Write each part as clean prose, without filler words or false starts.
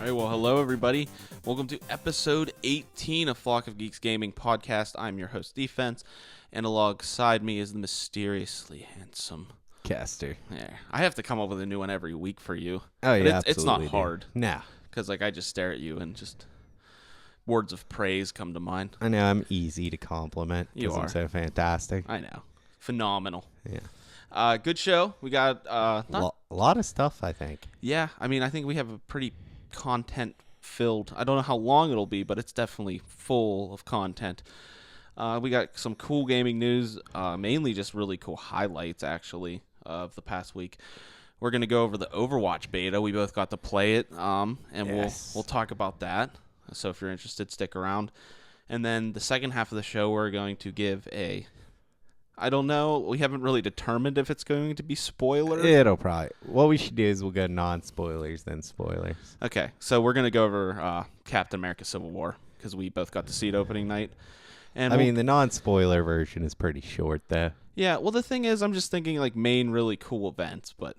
All right, well, hello, everybody. Welcome to episode 18 of Flock of Geeks Gaming Podcast. I'm your host, Defense, and alongside me is the mysteriously handsome Kester. Yeah, I have to come up with a new one every week for you. Oh, yeah, But it's not hard. No. Because, I just stare at you and just words of praise come to mind. I know, I'm easy to compliment. You are. I'm so fantastic. I know. Phenomenal. Yeah. Good show. We got... A lot of stuff, I think. Yeah, I think we have a pretty content-filled... I don't know how long it'll be, but it's definitely full of content. We got some cool gaming news, mainly just really cool highlights, actually, of the past week. We're going to go over the Overwatch Beta. We both got to play it, and yes. we'll talk about that. So if you're interested, stick around. And then the second half of the show, we're going to give a... I don't know. We haven't really determined if it's going to be spoilers. It'll probably... What we should do is we'll go non-spoilers, then spoilers. Okay, so we're going to go over Captain America Civil War, because we both got to see it opening night. And I mean, the non-spoiler version is pretty short, though. Yeah, well, the thing is, I'm just thinking, main really cool events, but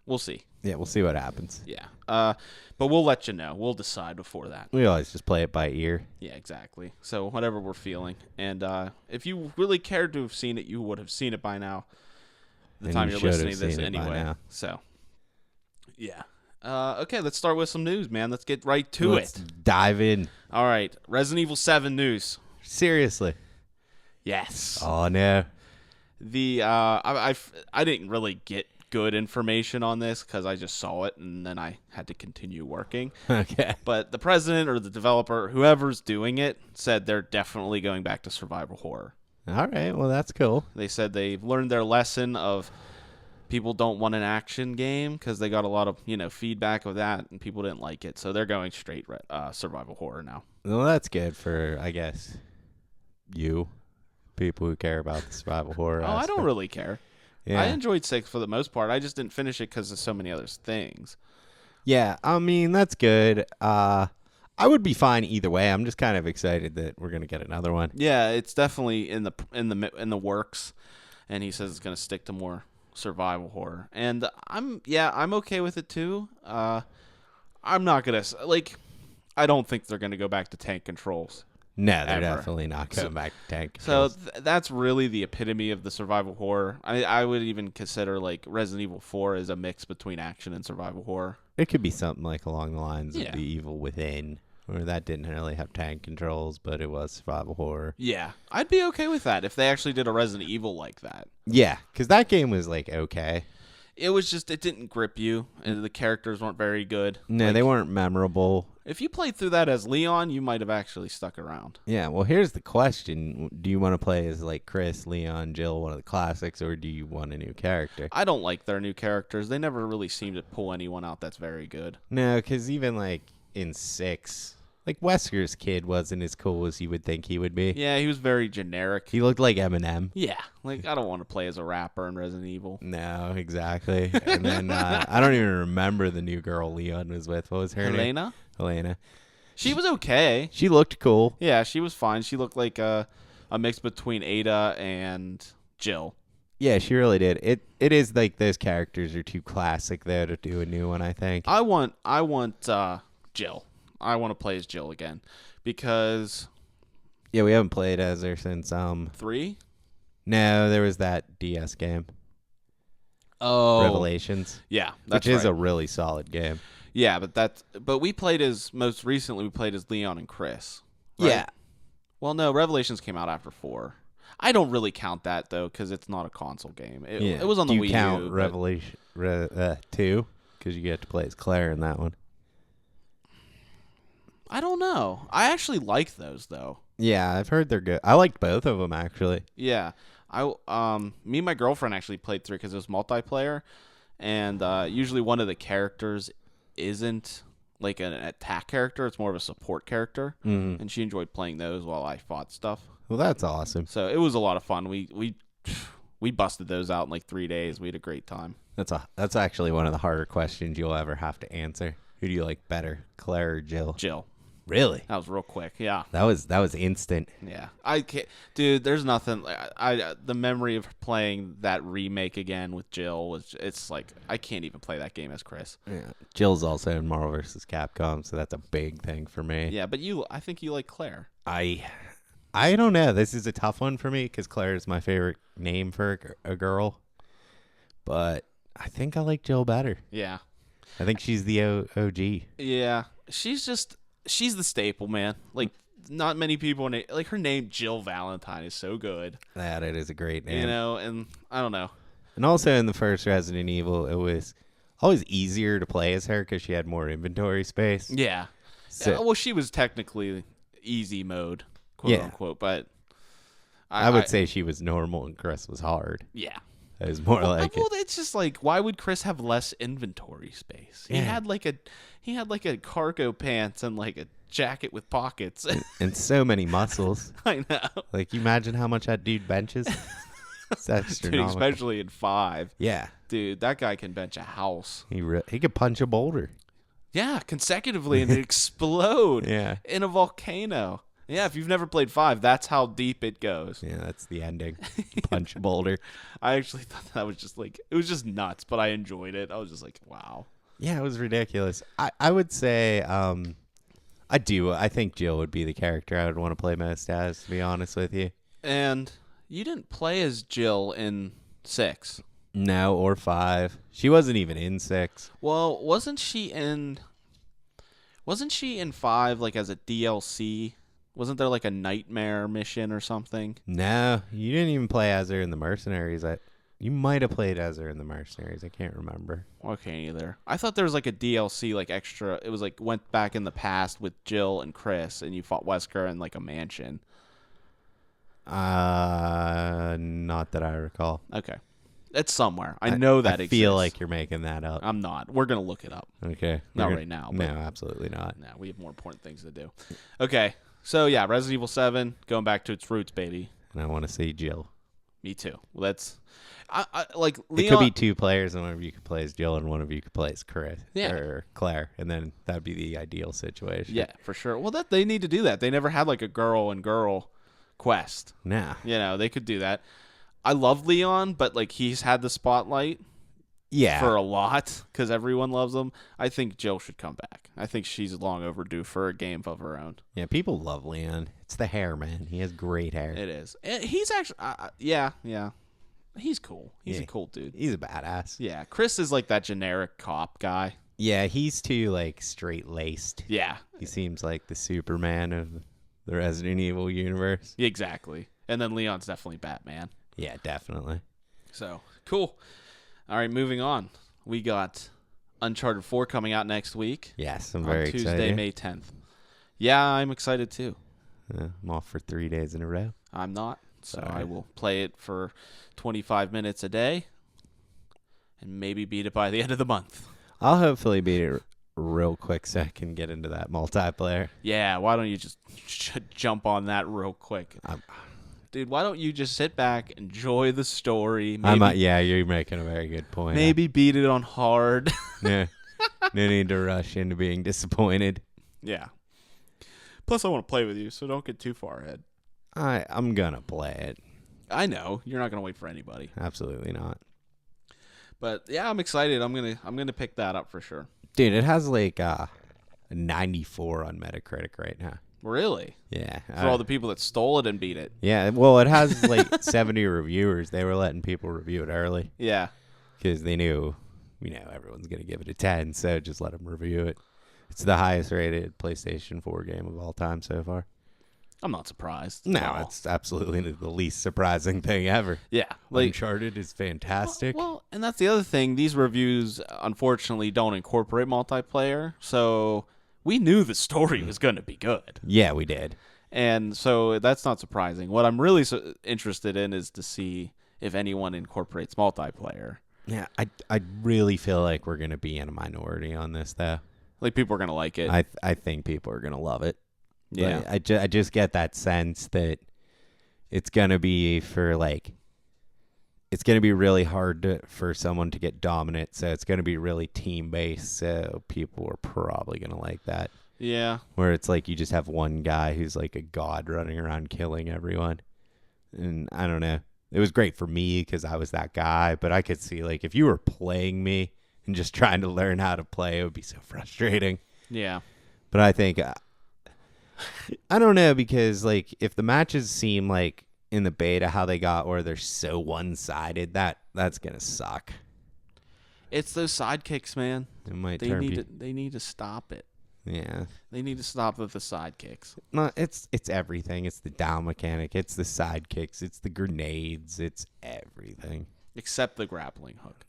we'll see. Yeah, we'll see what happens. Yeah, but we'll let you know. We'll decide before that. We always just play it by ear. Yeah, exactly. So whatever we're feeling. And if you really cared to have seen it, you would have seen it by now. The time you're listening to this anyway. So, yeah. Okay, let's start with some news, man. Let's get right to Let's dive in. All right, Resident Evil 7 news. Seriously. Yes. Oh, no. I didn't really get good information on this because I just saw it and then I had to continue working. Okay. But the president or the developer, whoever's doing it, said they're definitely going back to survival horror. All right, well, that's cool. They said they've learned their lesson of people don't want an action game because they got a lot of feedback of that and people didn't like it. So they're going straight survival horror now. Well, that's good for, I guess, you, people who care about the survival horror aspect. I don't really care. Yeah. I enjoyed 6 for the most part. I just didn't finish it because of so many other things. Yeah, I mean, that's good. I would be fine either way. I'm just kind of excited that we're going to get another one. Yeah, it's definitely in the works, and he says it's going to stick to more survival horror. And I'm okay with it too. I'm not going to I don't think they're going to go back to tank controls. No, they're ever. Definitely not going back to tank So controls. that's really the epitome of the survival horror. I would even consider Resident Evil 4 as a mix between action and survival horror. It could be something along the lines Yeah. of The Evil Within, where that didn't really have tank controls, but it was survival horror. Yeah, I'd be okay with that if they actually did a Resident Evil like that. Yeah, because that game was okay. It was just, it didn't grip you, and the characters weren't very good. No, they weren't memorable. If you played through that as Leon, you might have actually stuck around. Yeah, well, here's the question. Do you want to play as, Chris, Leon, Jill, one of the classics, or do you want a new character? I don't like their new characters. They never really seem to pull anyone out that's very good. No, because even, in 6... Wesker's kid wasn't as cool as you would think he would be. Yeah, he was very generic. He looked like Eminem. Yeah, I don't want to play as a rapper in Resident Evil. No, exactly. And then I don't even remember the new girl Leon was with. What was her name? Helena. She was okay. She looked cool. Yeah, she was fine. She looked like a mix between Ada and Jill. Yeah, she really did. It is those characters are too classic though to do a new one, I think. I want Jill. I want to play as Jill again because yeah, we haven't played as her since 3. No, there was that DS game. Oh, Revelations. Yeah, that's which is right. a really solid game. Yeah, but we played as most recently. We played as Leon and Chris. Right? Yeah. Well, no, Revelations came out after 4. I don't really count that though because it's not a console game. It was on the Wii U. Do you count Revelation 2 because you get to play as Claire in that one? I don't know. I actually like those though. Yeah, I've heard they're good. I liked both of them actually. Yeah, me and my girlfriend actually played through because it was multiplayer, and usually one of the characters isn't an attack character; it's more of a support character, and she enjoyed playing those while I fought stuff. Well, that's awesome. So it was a lot of fun. We busted those out in 3 days. We had a great time. That's actually one of the harder questions you'll ever have to answer. Who do you like better, Claire or Jill? Jill. Really? That was real quick. Yeah. That was instant. Yeah. I can't, dude. There's nothing. The memory of playing that remake again with Jill it's like I can't even play that game as Chris. Yeah. Jill's also in Marvel vs. Capcom, so that's a big thing for me. Yeah, but I think you like Claire. I don't know. This is a tough one for me because Claire is my favorite name for a girl, but I think I like Jill better. Yeah. I think she's the OG. Yeah. She's the staple, man. Like, not many people like her name Jill Valentine is so good. That it is a great name. You know, and I don't know. And also in the first Resident Evil, it was always easier to play as her because she had more inventory space. Yeah. So, Well, she was technically easy mode, quote unquote, but I would say she was normal and Chris was hard. Yeah. It was more like well, it's just like, why would Chris have less inventory space? He had like a cargo pants and like a jacket with pockets and so many muscles. I know. Like, you imagine how much that dude benches. It's astronomical. Dude, especially in 5. Yeah, dude, that guy can bench a house. he could punch a boulder. Yeah, consecutively and explode. Yeah, in a volcano. Yeah, if you've never played 5, that's how deep it goes. yeah, that's the ending. Punch a boulder. I actually thought that was just like, it was just nuts, but I enjoyed it. I was just like, wow. Yeah, it was ridiculous. I would say I think Jill would be the character I would want to play most as, to be honest with you. And you didn't play as Jill in 6. No, or 5. She wasn't even in 6. Well, wasn't she in 5 like as a DLC? Wasn't there like a nightmare mission or something? No, you didn't even play as her in the Mercenaries. You might have played as her in the Mercenaries. I can't remember. Okay, either. I thought there was like a DLC, like extra. It was like went back in the past with Jill and Chris, and you fought Wesker in like a mansion. Not that I recall. Okay, it's somewhere. I know that I exists. feel like you're making that up. I'm not. We're gonna look it up. Okay, Not right now. No, absolutely not. No, we have more important things to do. Okay, so yeah, Resident Evil 7, going back to its roots, baby. And I want to see Jill. Me too. Well, that's I like Leon. It could be 2 players, and one of you could play as Jill, and one of you could play as Chris or Claire, and then that'd be the ideal situation. Yeah, for sure. Well, that they need to do that. They never had like a girl and girl quest. Nah. You know, they could do that. I love Leon, but like he's had the spotlight for a lot because everyone loves him. I think Jill should come back. I think she's long overdue for a game of her own. Yeah, people love Leon. It's the hair, man. He has great hair. It is. And he's actually, yeah. He's cool. He's a cool dude. He's a badass. Yeah, Chris is like that generic cop guy. Yeah, he's too like straight-laced. Yeah. He seems like the Superman of the Resident Evil universe. Exactly. And then Leon's definitely Batman. Yeah, definitely. So, cool. All right, moving on. We got Uncharted 4 coming out next week. Yes, I'm very excited. On Tuesday, May 10th. Yeah, I'm excited too. I'm off for 3 days in a row. I'm not. So Sorry. I will play it for 25 minutes a day and maybe beat it by the end of the month. I'll hopefully beat it real quick so I can get into that multiplayer. Yeah, why don't you just jump on that real quick? Dude, why don't you just sit back, enjoy the story? Maybe, yeah, you're making a very good point. Maybe beat it on hard. Yeah. No need to rush into being disappointed. Yeah. Plus, I want to play with you, so don't get too far ahead. I'm going to play it. I know. You're not going to wait for anybody. Absolutely not. But, yeah, I'm excited. I'm gonna pick that up for sure. Dude, it has like a 94 on Metacritic right now. Really? Yeah. For all the people that stole it and beat it. Yeah, well, it has like 70 reviewers. They were letting people review it early. Yeah. Because they knew, everyone's going to give it a 10, so just let them review it. It's the highest rated PlayStation 4 game of all time so far. I'm not surprised. No, it's absolutely the least surprising thing ever. Yeah. Uncharted is fantastic. Well, and that's the other thing. These reviews, unfortunately, don't incorporate multiplayer. So we knew the story was going to be good. Yeah, we did. And so that's not surprising. What I'm really interested in is to see if anyone incorporates multiplayer. Yeah, I really feel like we're going to be in a minority on this, though. Like, people are going to like it. I think people are going to love it. Yeah. Like, I just get that sense that it's going to be it's going to be really hard for someone to get dominant, so it's going to be really team-based, so people are probably going to like that. Yeah. where it's like you just have one guy who's like a god running around killing everyone. And I don't know. It was great for me because I was that guy, but I could see like if you were playing me and just trying to learn how to play, it would be so frustrating. Yeah. But I think I don't know, because like if the matches seem like in the beta how they got where they're so one-sided, that's gonna suck. It's those sidekicks, man. It might They turn need to. They need to stop it. Yeah. They need to stop with the sidekicks. No, it's everything. It's the down mechanic. It's the sidekicks. It's the grenades. It's everything. Except the grappling hook.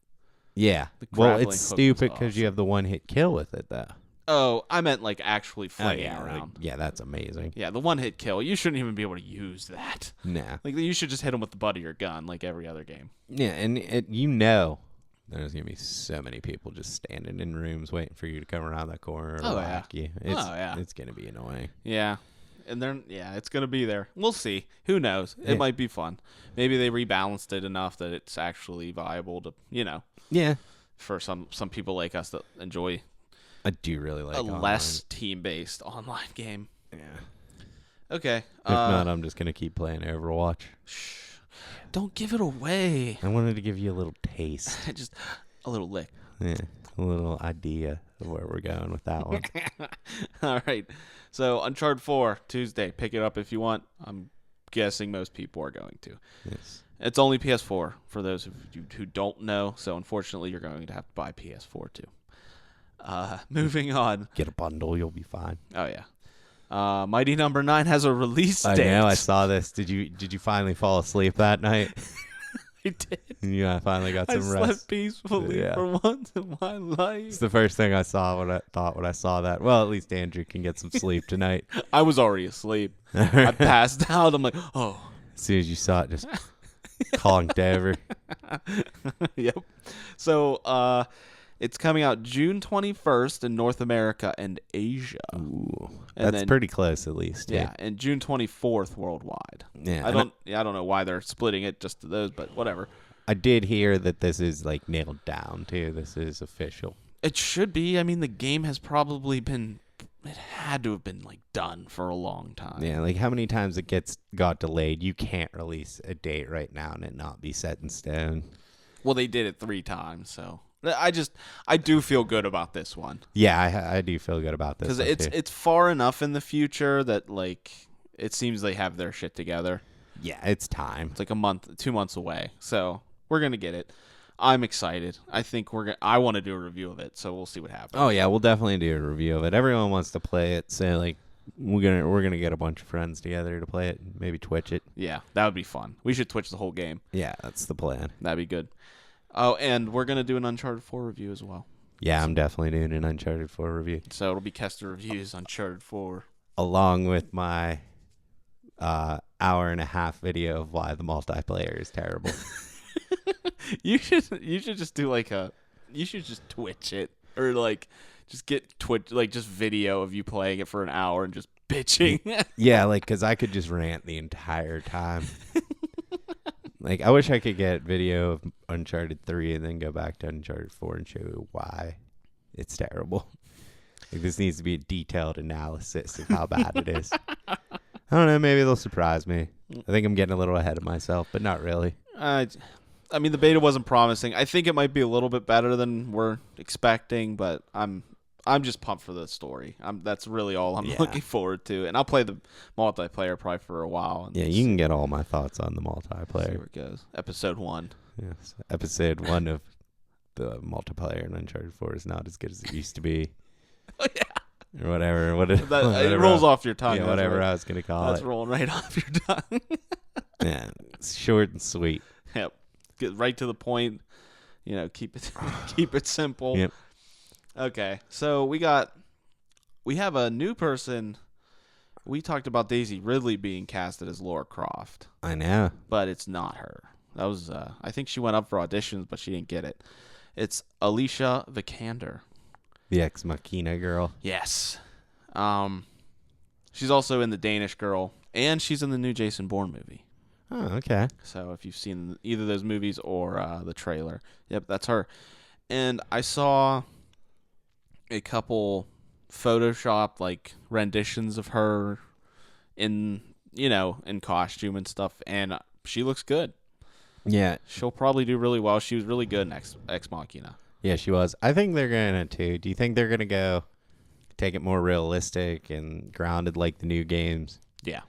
Yeah. The Well, grappling it's hook stupid was because you have the one-hit kill with it, though. Oh, I meant like actually flinging yeah, around. yeah, that's amazing. Yeah, the one-hit kill. You shouldn't even be able to use that. Nah. Like you should just hit them with the butt of your gun, like every other game. Yeah, and there's gonna be so many people just standing in rooms waiting for you to come around that corner or whack you. It's gonna be annoying. Yeah. And then it's gonna be there. We'll see. Who knows? It Yeah. might be fun. Maybe they rebalanced it enough that it's actually viable to Yeah. for some people like us that enjoy I do really like a online. less team-based online game. Yeah. Okay. If not, I'm just gonna keep playing Overwatch. Don't give it away. I wanted to give you a little taste. Just a little lick. Yeah, a little idea of where we're going with that one. All right. So Uncharted 4, Tuesday. Pick it up if you want. I'm guessing most people are going to. Yes. It's only PS4 for those of you who don't know. So unfortunately, you're going to have to buy PS4 too. Moving on. Get a bundle, you'll be fine. Oh yeah. Mighty Number 9 has a release date. I know. I saw this. Did you finally fall asleep that night? I did. Yeah, I finally got some I rest. slept peacefully for once in my life. It's the first thing I saw when I saw that. Well, at least Andrew can get some sleep tonight. I was already asleep. I passed out. I'm like, oh. As soon as you saw it, just conked over. Yep. So, it's coming out June 21st in North America and Asia. Ooh, And that's pretty close, at least. Yeah, and June 24th worldwide. Yeah. I don't know why they're splitting it just to those, but whatever. I did hear that this is like nailed down too. This is official. It should be. I mean, the game has probably been. It had to have been like done for a long time. Yeah, like how many times it got delayed? You can't release a date right now and it not be set in stone. Well, they did it 3 times, so I do feel good about this one. Yeah, I do feel good about this because it's far enough in the future that like it seems they have their shit together. Yeah, it's time. It's like a month, 2 months away, so we're gonna get it. I'm excited. I think I want to do a review of it, so we'll see what happens. Oh yeah, we'll definitely do a review of it. Everyone wants to play it, so like we're gonna get a bunch of friends together to play it, and maybe Twitch it. Yeah, that would be fun. We should Twitch the whole game. Yeah, that's the plan. That'd be good. Oh, and we're gonna do an Uncharted 4 review as well. Yeah, I'm definitely doing an Uncharted 4 review. So it'll be Kester reviews Uncharted 4, along with my hour and a half video of why the multiplayer is terrible. You should just do you should just Twitch it, or like just get Twitch, like just video of you playing it for an hour and just bitching. Yeah, like because I could just rant the entire time. Like I wish I could get video of Uncharted 3 and then go back to Uncharted 4 and show you why it's terrible. Like this needs to be a detailed analysis of how bad it is. I don't know, maybe they'll surprise me. I think I'm getting a little ahead of myself, but not really. I mean, the beta wasn't promising. I think it might be a little bit better than we're expecting, but I'm just pumped for the story. That's really all I'm looking forward to, and I'll play the multiplayer probably for a while. Yeah, you can get all my thoughts on the multiplayer. See where it goes. Episode 1. Yes, episode 1 of the multiplayer in Uncharted 4 is not as good as it used to be. Oh, yeah. Or whatever. It rolls off your tongue. Yeah, whatever I was going to call it. That's rolling right off your tongue. Yeah, it's short and sweet. Yep. Get right to the point. Keep it simple. Yep. Okay, so we have a new person. We talked about Daisy Ridley being casted as Lara Croft. I know. But it's not her. That was I think she went up for auditions, but she didn't get it. It's Alicia Vikander. The Ex Machina girl. Yes. She's also in The Danish Girl, and she's in the new Jason Bourne movie. Oh, okay. So if you've seen either of those movies or the trailer, yep, that's her. And I saw a couple Photoshop like renditions of her in in costume and stuff, and she looks good. Yeah. She'll probably do really well. She was really good in Ex Machina. Yeah, she was. I think they're gonna too. Do you think they're gonna go take it more realistic and grounded like the new games? Yeah.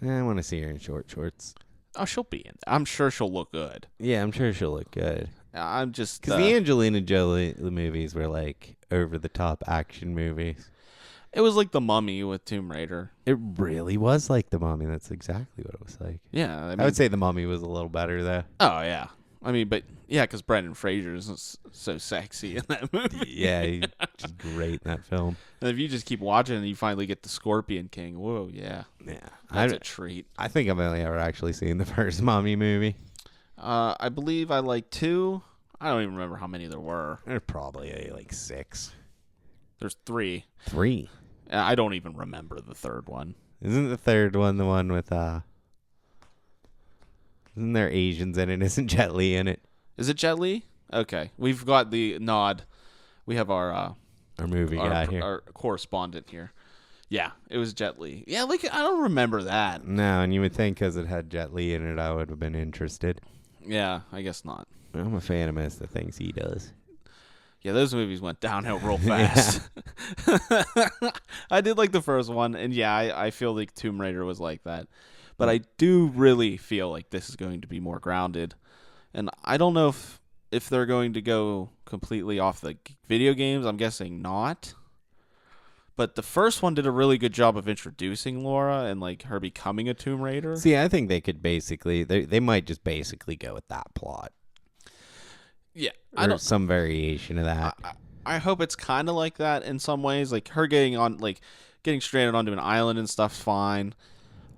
I want to see her in short shorts. Oh, she'll be in. I'm sure she'll look good. Yeah, I'm sure she'll look good. I'm just because the Angelina Jolie movies were like over the top action movies. It was like The Mummy with Tomb Raider. It really was like The Mummy. That's exactly what it was like. Yeah, I would say The Mummy was a little better though. Oh yeah, I mean, but yeah, because Brendan Fraser is so sexy in that movie. Yeah, he's just great in that film. And if you just keep watching and you finally get the Scorpion King, whoa, yeah, that's a treat. I think I've only ever actually seen the first Mummy movie. I believe I like 2. I don't even remember how many there were. There's probably like 6. There's 3. 3. I don't even remember the third one. Isn't the third one the one with isn't there Asians in it? Isn't Jet Li in it? Is it Jet Li? Okay, we've got the nod. We have our movie guy here, our correspondent here. Yeah, it was Jet Li. Yeah, like I don't remember that. No, and you would think because it had Jet Li in it, I would have been interested. Yeah, I guess not. I'm a fan of most of the things he does. Yeah, those movies went downhill real fast. I did like the first one, and yeah, I feel like Tomb Raider was like that. But I do really feel like this is going to be more grounded. And I don't know if they're going to go completely off the video games. I'm guessing not. But the first one did a really good job of introducing Laura and like her becoming a Tomb Raider. See, I think they could basically, they might just basically go with that plot. Yeah, or some variation of that. I hope it's kind of like that in some ways. Like her getting stranded onto an island and stuff's fine.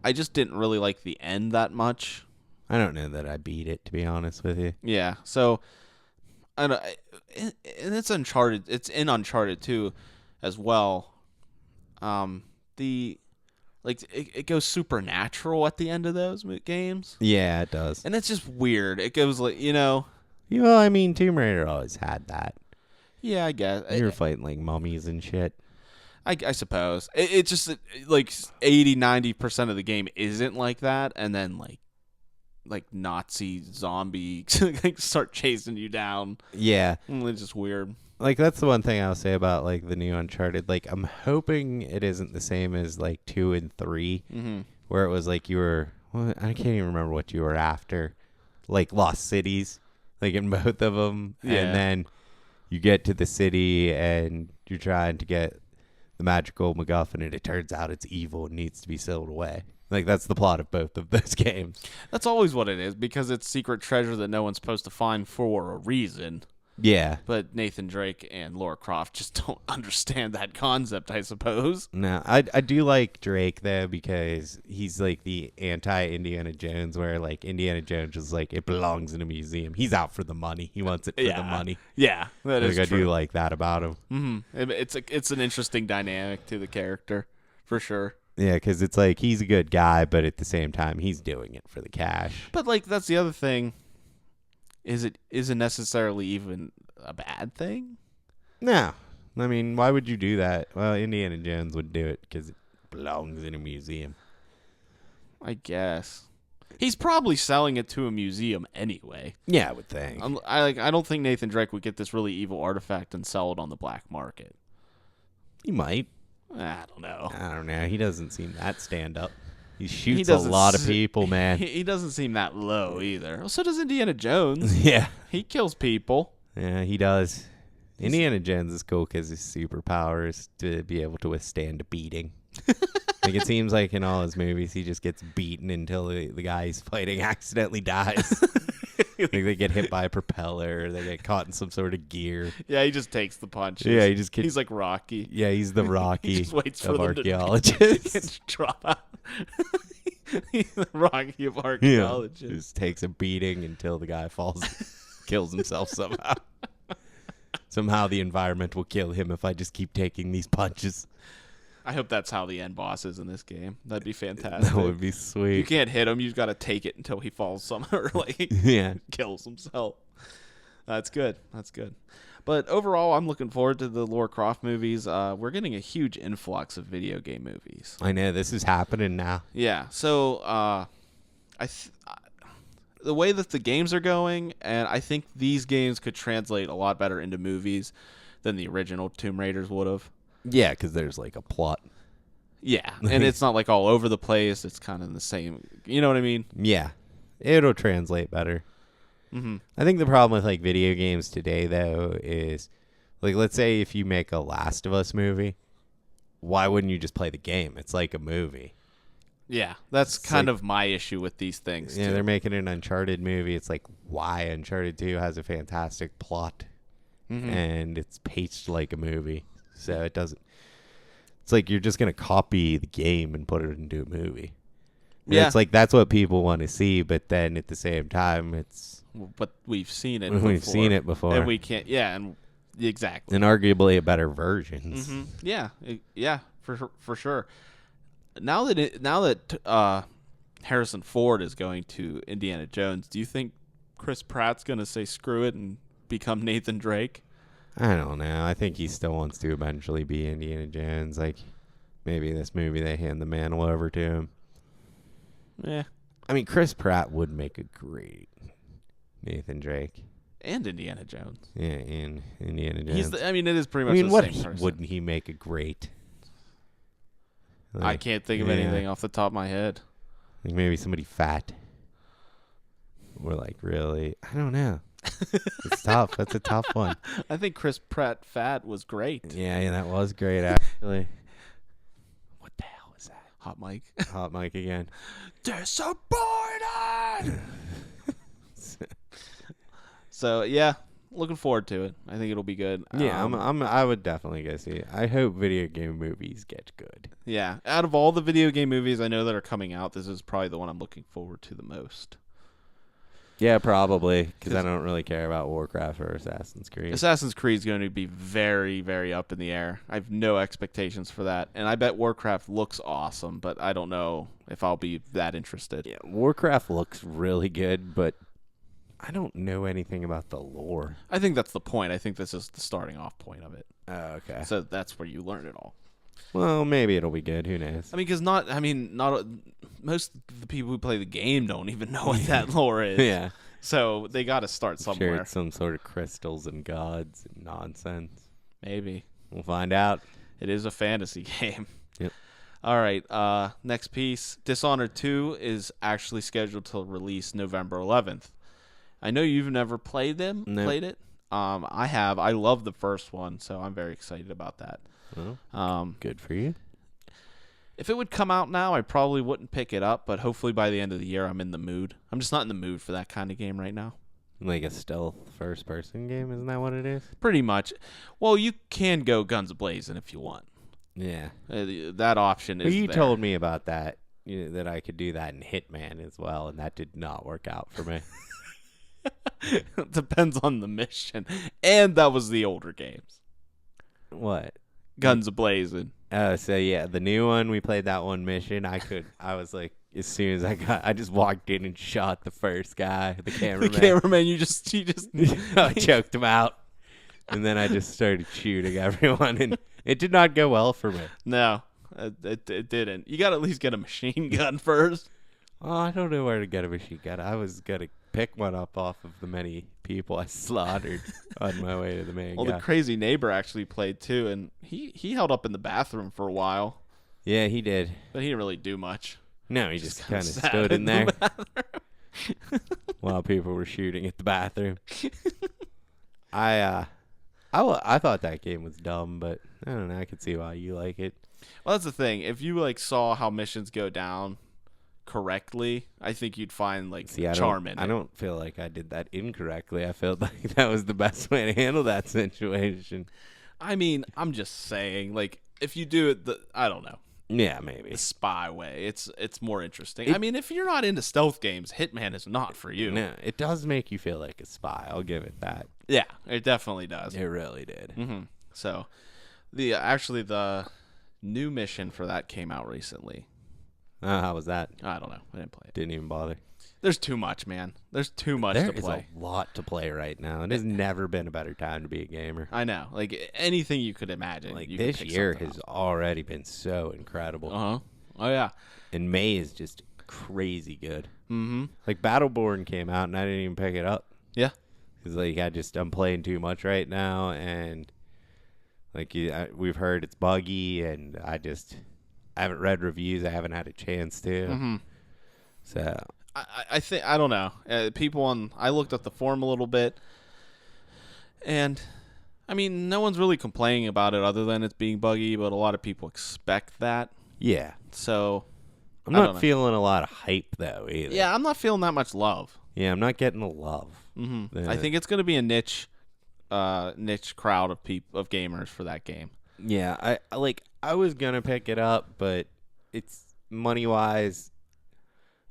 I just didn't really like the end that much. I don't know that I beat it, to be honest with you. Yeah, so I don't, and it's Uncharted. It's in Uncharted 2 as well. It goes supernatural at the end of those games. Yeah, it does, and it's just weird. It goes like Well, I mean, Tomb Raider always had that. Yeah, I guess. You were fighting, like, mummies and shit. I suppose. It's just, like, 80-90% of the game isn't like that, and then, like Nazi zombies start chasing you down. Yeah. It's just weird. Like, that's the one thing I'll say about, like, the new Uncharted. Like, I'm hoping it isn't the same as, like, 2 and 3, where it was, like, you were... Well, I can't even remember what you were after. Like, Lost Cities. Like in both of them, yeah. And then you get to the city and you're trying to get the magical MacGuffin, and it turns out it's evil and needs to be sealed away. Like that's the plot of both of those games. That's always what it is because it's secret treasure that no one's supposed to find for a reason. Yeah. But Nathan Drake and Lara Croft just don't understand that concept, I suppose. No, I do like Drake, though, because he's like the anti-Indiana Jones, where like Indiana Jones is like, it belongs in a museum. He's out for the money. He wants it for the money. Yeah, that is true. I do like that about him. Mm-hmm. It's an interesting dynamic to the character, for sure. Yeah, because it's like he's a good guy, but at the same time, he's doing it for the cash. But like that's the other thing. Isn't necessarily even a bad thing? No. I mean, why would you do that? Well, Indiana Jones would do it because it belongs in a museum. I guess. He's probably selling it to a museum anyway. Yeah, I would think. I don't think Nathan Drake would get this really evil artifact and sell it on the black market. He might. I don't know. I don't know. He doesn't seem that stand up. He shoots a lot of people, man. He doesn't seem that low either. Well, so does Indiana Jones. Yeah. He kills people. Yeah, he does. Indiana Jones is cool because his superpower is to be able to withstand a beating. Like it seems like in all his movies, he just gets beaten until the guy he's fighting accidentally dies. Like they get hit by a propeller, or they get caught in some sort of gear. Yeah, he just takes the punches. Yeah, he's like Rocky. Yeah, he's the Rocky he just waits for of them archaeologists. to drop out. He's the Rocky of archaeologists. Yeah, just takes a beating until the guy falls, kills himself somehow. Somehow the environment will kill him if I just keep taking these punches. I hope that's how the end boss is in this game. That'd be fantastic. That would be sweet. You can't hit him. You've got to take it until he falls somewhere or like yeah. kills himself. That's good. That's good. But overall, I'm looking forward to the Lara Croft movies. We're getting a huge influx of video game movies. I know this is happening now. Yeah. So the way that the games are going, and I think these games could translate a lot better into movies than the original Tomb Raiders would have. Yeah, because there's like a plot. Yeah, and it's not like all over the place. It's kind of the same. You know what I mean? Yeah, it'll translate better. Mm-hmm. I think the problem with like video games today, though, is like, let's say if you make a Last of Us movie, why wouldn't you just play the game? It's like a movie. Yeah, that's kind of my issue with these things. Yeah, too. they're making an Uncharted movie. It's like, why? Uncharted 2 has a fantastic plot, and it's paced like a movie, so it doesn't. It's like you're just gonna copy the game and put it into a movie. Yeah, it's like that's what people want to see, but then at the same time, it's. But we've seen it. We've seen it before, and we can't. Yeah, and exactly. And arguably a better versions. Mm-hmm. Yeah, for sure. Now that Harrison Ford is going to Indiana Jones, do you think Chris Pratt's going to say screw it and become Nathan Drake? I don't know. I think he still wants to eventually be Indiana Jones. Like, maybe this movie they hand the mantle over to him. Yeah. I mean, Chris Pratt would make a great Nathan Drake. And Indiana Jones. Yeah, and Indiana Jones. It is pretty much the same person. Wouldn't he make a great? Like, I can't think of anything off the top of my head. Like maybe somebody fat. Or like really, I don't know. It's tough. That's a tough one. I think Chris Pratt fat was great. Yeah, that was great actually. What the hell was that? Hot mic. Hot mic again. Disappointed. So yeah, looking forward to it. I think it'll be good. Yeah, I would definitely go see it. I hope video game movies get good. Yeah, out of all the video game movies I know that are coming out, this is probably the one I'm looking forward to the most. Yeah, probably, because I don't really care about Warcraft or Assassin's Creed. Assassin's Creed is going to be very, very up in the air. I have no expectations for that, and I bet Warcraft looks awesome, but I don't know if I'll be that interested. Yeah, Warcraft looks really good, but I don't know anything about the lore. I think that's the point. I think this is the starting off point of it. Oh, okay. So that's where you learn it all. Well, maybe it'll be good. Who knows? I mean, because not most of the people who play the game don't even know what that lore is. Yeah. So they got to start somewhere. Sure, it's some sort of crystals and gods and nonsense. Maybe. We'll find out. It is a fantasy game. Yep. All right. Next piece. Dishonored 2 is actually scheduled to release November 11th. I know you've never played it. I have. I love the first one, so I'm very excited about that. Well, good for you. If it would come out now, I probably wouldn't pick it up, but hopefully by the end of the year, I'm in the mood. I'm just not in the mood for that kind of game right now. Like a stealth first-person game, isn't that what it is? Pretty much. Well, you can go guns blazing if you want. Yeah. That option is You there. told me about that, that I could do that in Hitman as well, and that did not work out for me. It depends on the mission. And that was the older games. What? Guns blazing. So yeah, the new one, we played that one mission. I was like, as soon as I just walked in and shot the first guy, the cameraman. The cameraman, you just I choked him out. And then I just started shooting everyone, and it did not go well for me. No, it didn't. You got to at least get a machine gun first. Oh, I don't know where to get a machine gun. I was going to pick one up off of the many people I slaughtered on my way to the main guy. The crazy neighbor actually played too, and he held up in the bathroom for a while. Yeah, he did. But he didn't really do much. No, he just kind of stood in there while people were shooting at the bathroom. I thought that game was dumb, but I don't know. I could see why you like it. Well, that's the thing. If you saw how missions go down correctly, I think you'd find charm in it. I don't feel like I did that incorrectly. I felt like that was the best way to handle that situation. I mean, I'm just saying, if you do it, I don't know. Yeah, maybe. The spy way. It's more interesting. I mean, if you're not into stealth games, Hitman is not for you. No, it does make you feel like a spy. I'll give it that. Yeah, it definitely does. It really did. Mm-hmm. So, the new mission for that came out recently. How was that? I don't know. I didn't play it. Didn't even bother. There's too much, man. There's too much There to play. is a lot to play right now. It has never been a better time to be a gamer. I know. Like, anything you could imagine. Like, you this could pick year something has up. already been so incredible. Uh-huh. Oh, yeah. And May is just crazy good. Mm-hmm. Like, Battleborn came out, and I didn't even pick it up. Yeah. Because, like, I'm playing too much right now, and, like, we've heard it's buggy, and I haven't read reviews. I haven't had a chance to. Mm-hmm. So I think, I don't know. I looked at the forum a little bit, and I mean, no one's really complaining about it other than it's being buggy, but a lot of people expect that. yeah, So I'm I don't not know. feeling a lot of hype though either. Yeah, I'm not feeling that much love. Yeah, I'm not getting the love. Mm-hmm. I think it's going to be a niche crowd of gamers for that game. Yeah, I was gonna pick it up, but it's money wise.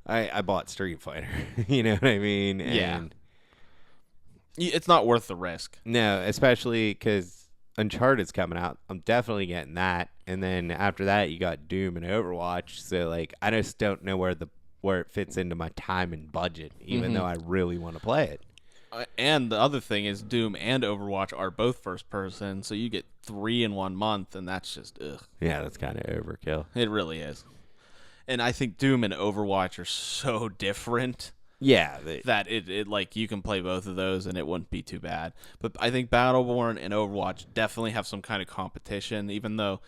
I bought Street Fighter. You know what I mean? Yeah. And It's not worth the risk. no, especially because Uncharted's coming out. I'm definitely getting that. And then after that, you got Doom and Overwatch. So, like, I just don't know where it fits into my time and budget, even though I really want to play it. And the other thing is Doom and Overwatch are both first person, so you get 3 in 1 month, and that's just, ugh. Yeah, that's kind of overkill. It really is. And I think Doom and Overwatch are so different Yeah. that it like you can play both of those and it wouldn't be too bad. But I think Battleborn and Overwatch definitely have some kind of competition, even though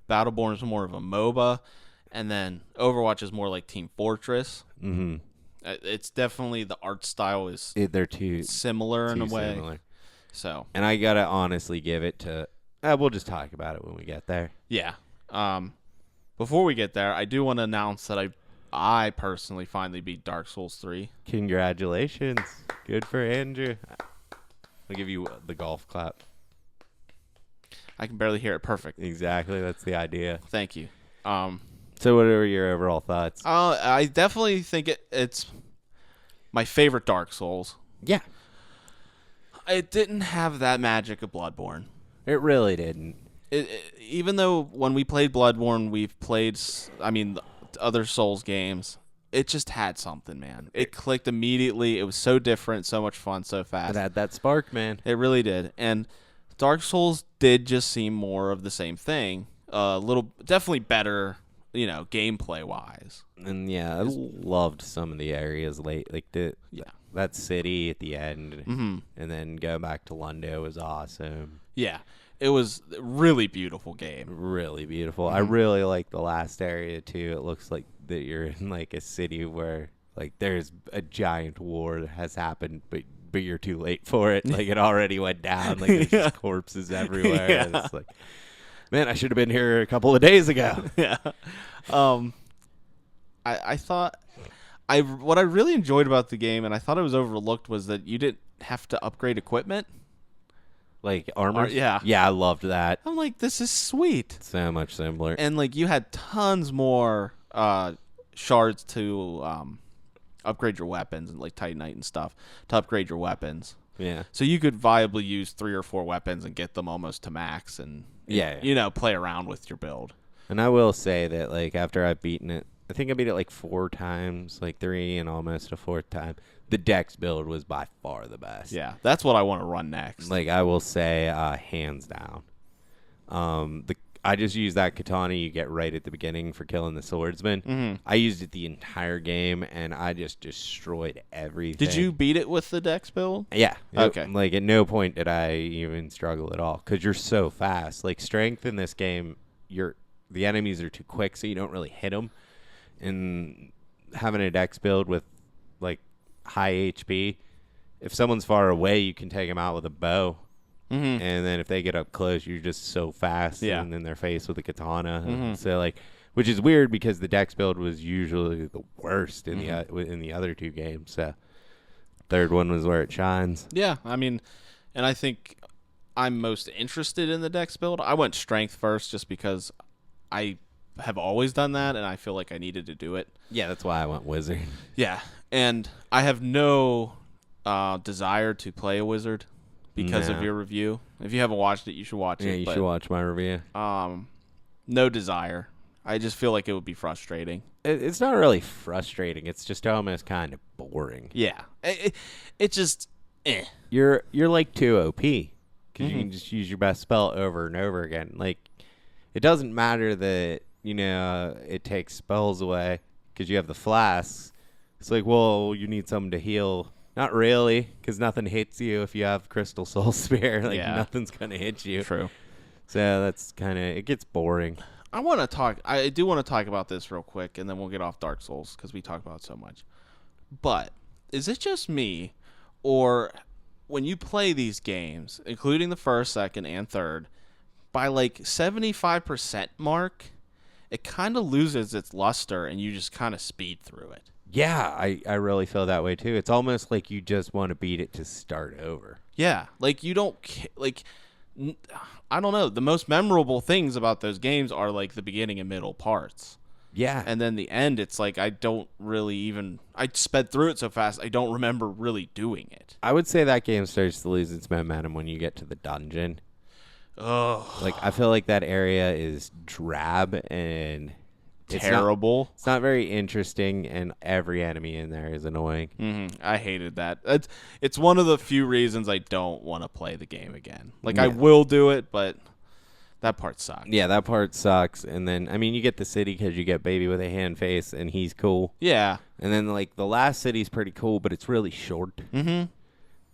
Battleborn is more of a MOBA, and then Overwatch is more like Team Fortress. Mm-hmm. It's definitely the art style is They're too similar in a way. similar. So And I gotta honestly give it to. We'll just talk about it when we get there. yeah. Before we get there, I do want to announce that I personally finally beat Dark Souls 3. Congratulations. Good for Andrew. I'll give you the golf clap. I can barely hear it perfect. Exactly. That's the idea. Thank you. So what are your overall thoughts? I definitely think it's my favorite Dark Souls. Yeah. It didn't have that magic of Bloodborne. It really didn't. Even though when we played Bloodborne, we've played, other Souls games, it just had something, man. It clicked immediately. It was so different, so much fun, so fast. It had that spark, man. It really did. And Dark Souls did just seem more of the same thing. Definitely better, gameplay wise. And yeah, I loved some of the areas that city at the end, and then go back to London was awesome. Yeah, it was a really beautiful game. Really beautiful. I really like the last area too. It looks like that you're in like a city where like there's a giant war that has happened, but you're too late for it. Like it already went down. Like there's just corpses everywhere. Yeah. And it's like, man, I should have been here a couple of days ago. Yeah. I thought what I really enjoyed about the game, and I thought it was overlooked, was that you didn't have to upgrade equipment. Like armor? Yeah. Yeah, I loved that. I'm like, this is sweet. So much simpler. And like you had tons more shards to upgrade your weapons, and like Titanite and stuff to upgrade your weapons. Yeah. So you could viably use 3 or 4 weapons and get them almost to max, and play around with your build. And I will say that like after I've beaten it, I think I beat it like 4 times, like 3 and almost a 4th time. The Dex build was by far the best. Yeah, that's what I want to run next. Like I will say, hands down. I just used that katana you get right at the beginning for killing the swordsman. Mm-hmm. I used it the entire game, and I just destroyed everything. Did you beat it with the Dex build? Yeah. Okay. Like at no point did I even struggle at all because you're so fast. Like strength in this game, the enemies are too quick, so you don't really hit them. And having a Dex build with like high HP, if someone's far away, you can take them out with a bow. Mm-hmm. And then if they get up close, you're just so fast. Yeah. And then their face with a katana. Mm-hmm. So like, which is weird because the Dex build was usually the worst in the other 2 games. So third one was where it shines. Yeah, I mean, and I think I'm most interested in the Dex build. I went strength first just because I have always done that, and I feel like I needed to do it. Yeah, that's why I went wizard. Yeah, and I have no desire to play a wizard because of your review. If you haven't watched it, you should watch it. Yeah, you should watch my review. No desire. I just feel like it would be frustrating. It's not really frustrating. It's just almost kind of boring. Yeah. It just, You're like 2 OP because you can just use your best spell over and over again. Like, it doesn't matter that, it takes spells away because you have the flasks. It's like, well, you need something to heal. Not really, because nothing hits you if you have Crystal Soul Spear. Like, nothing's going to hit you. True. So that's kind of, it gets boring. I do want to talk about this real quick, and then we'll get off Dark Souls because we talk about it so much. But is it just me, or when you play these games, including the first, second, and third, by like 75% mark, it kind of loses its luster, and you just kind of speed through it? Yeah, I really feel that way too. It's almost like you just want to beat it to start over. Yeah, like you don't I don't know. The most memorable things about those games are like the beginning and middle parts. Yeah. And then the end, it's like I sped through it so fast, I don't remember really doing it. I would say that game starts to lose its momentum when you get to the dungeon. Oh. Like, I feel like that area is drab and terrible. It's not very interesting, and every enemy in there is annoying. Mm-hmm. I hated that. It's one of the few reasons I don't want to play the game again. Like, I will do it, but that part sucks. Yeah, that part sucks. And then, I mean, you get the city because you get Baby with a Hand Face, and he's cool. Yeah. And then, like, the last city's pretty cool, but it's really short. Mm-hmm.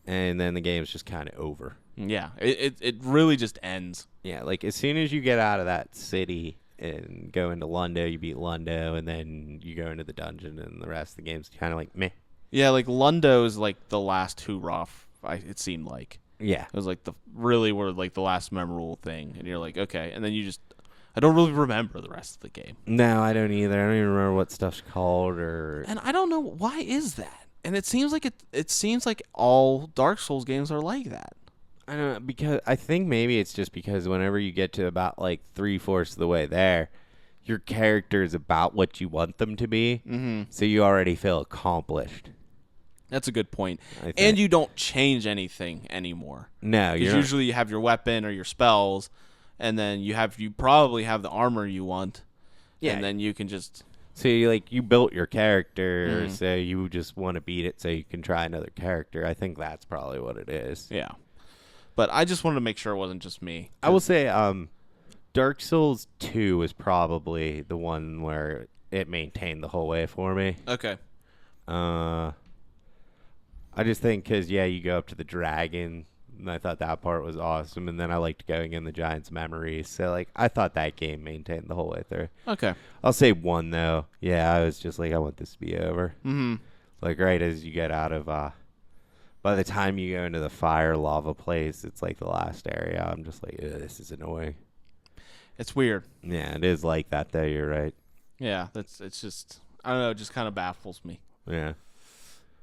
And then the game's just kind of over. Yeah, it really just ends. Yeah, like, as soon as you get out of that city and go into Lundo, you beat Lundo, and then you go into the dungeon, and the rest of the game's kind of like meh. Yeah, like Lundo's like the last hoorah. It seemed like. Yeah, it was like the last memorable thing, and you're like, okay, and then I don't really remember the rest of the game. No, I don't either. I don't even remember what stuff's called, and I don't know why is that. And it seems like all Dark Souls games are like that. I don't know, because I think maybe it's just because whenever you get to about like 3/4 of the way there, your character is about what you want them to be, so you already feel accomplished. That's a good point. And you don't change anything anymore. No, because usually you have your weapon or your spells, and then you probably have the armor you want, and then you can just. So you built your character, so you just want to beat it so you can try another character. I think that's probably what it is. Yeah. But I just wanted to make sure it wasn't just me. I will say Dark Souls 2 is probably the one where it maintained the whole way for me. Okay. I just think because, you go up to the dragon, and I thought that part was awesome, and then I liked going in the Giant's Memories. So, I thought that game maintained the whole way through. Okay. I'll say 1, though. Yeah, I was just like, I want this to be over. Mm-hmm. Like, right as you get out of... by the time you go into the fire lava place, it's like the last area. I'm just like, this is annoying. It's weird. Yeah, it is like that, though. You're right. Yeah, it's just, I don't know, it just kind of baffles me. Yeah.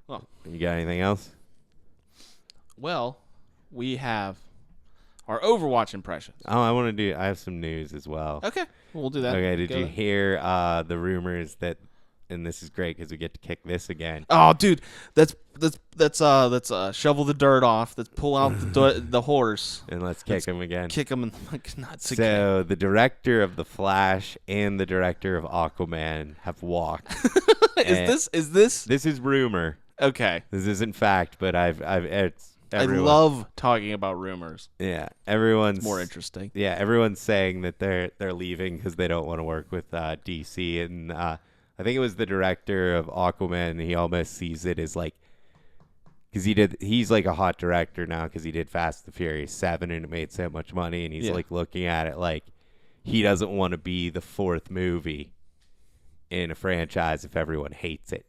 Well, you got anything else? Well, we have our Overwatch impressions. Oh, I have some news as well. Okay, we'll do that. Okay, did you hear the rumors that, and this is great because we get to kick this again. Oh, dude, let's shovel the dirt off. Let's pull out the horse and let's kick him again. Kick him in the nuts again. So the director of The Flash and the director of Aquaman have walked. Is this? This is rumor. Okay. This isn't fact, but I love talking about rumors. Yeah, everyone's more interesting. Yeah, everyone's saying that they're leaving because they don't want to work with DC, and I think it was the director of Aquaman. He almost sees it as like, because he's like a hot director now because he did Fast and Furious 7 and it made so much money, and he's like looking at it like he doesn't want to be the 4th movie in a franchise if everyone hates it.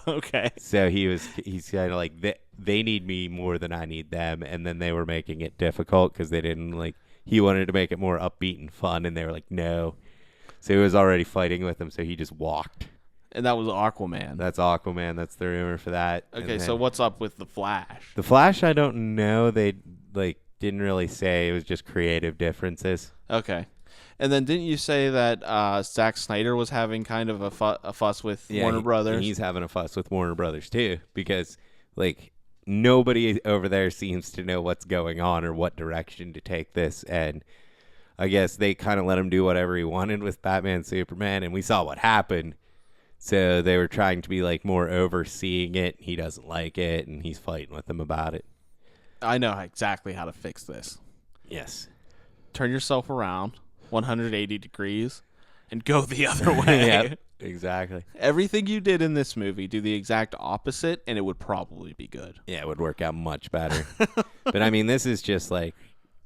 Okay. So he's kind of like, they need me more than I need them, and then they were making it difficult because they didn't he wanted to make it more upbeat and fun, and they were like, no. So he was already fighting with them, so he just walked. And that was Aquaman. That's Aquaman. That's the rumor for that. Okay, so what's up with The Flash? The Flash, I don't know. They didn't really say. It was just creative differences. Okay. And then didn't you say that Zack Snyder was having kind of a fuss with Warner Brothers? He's having a fuss with Warner Brothers too, because nobody over there seems to know what's going on or what direction to take this, and I guess they kind of let him do whatever he wanted with Batman, Superman, and we saw what happened. So they were trying to be like more overseeing it. He doesn't like it, and he's fighting with them about it. I know exactly how to fix this. Yes. Turn yourself around 180 degrees and go the other way. Yep, exactly. Everything you did in this movie, do the exact opposite, and it would probably be good. Yeah, it would work out much better. But I mean, this is just like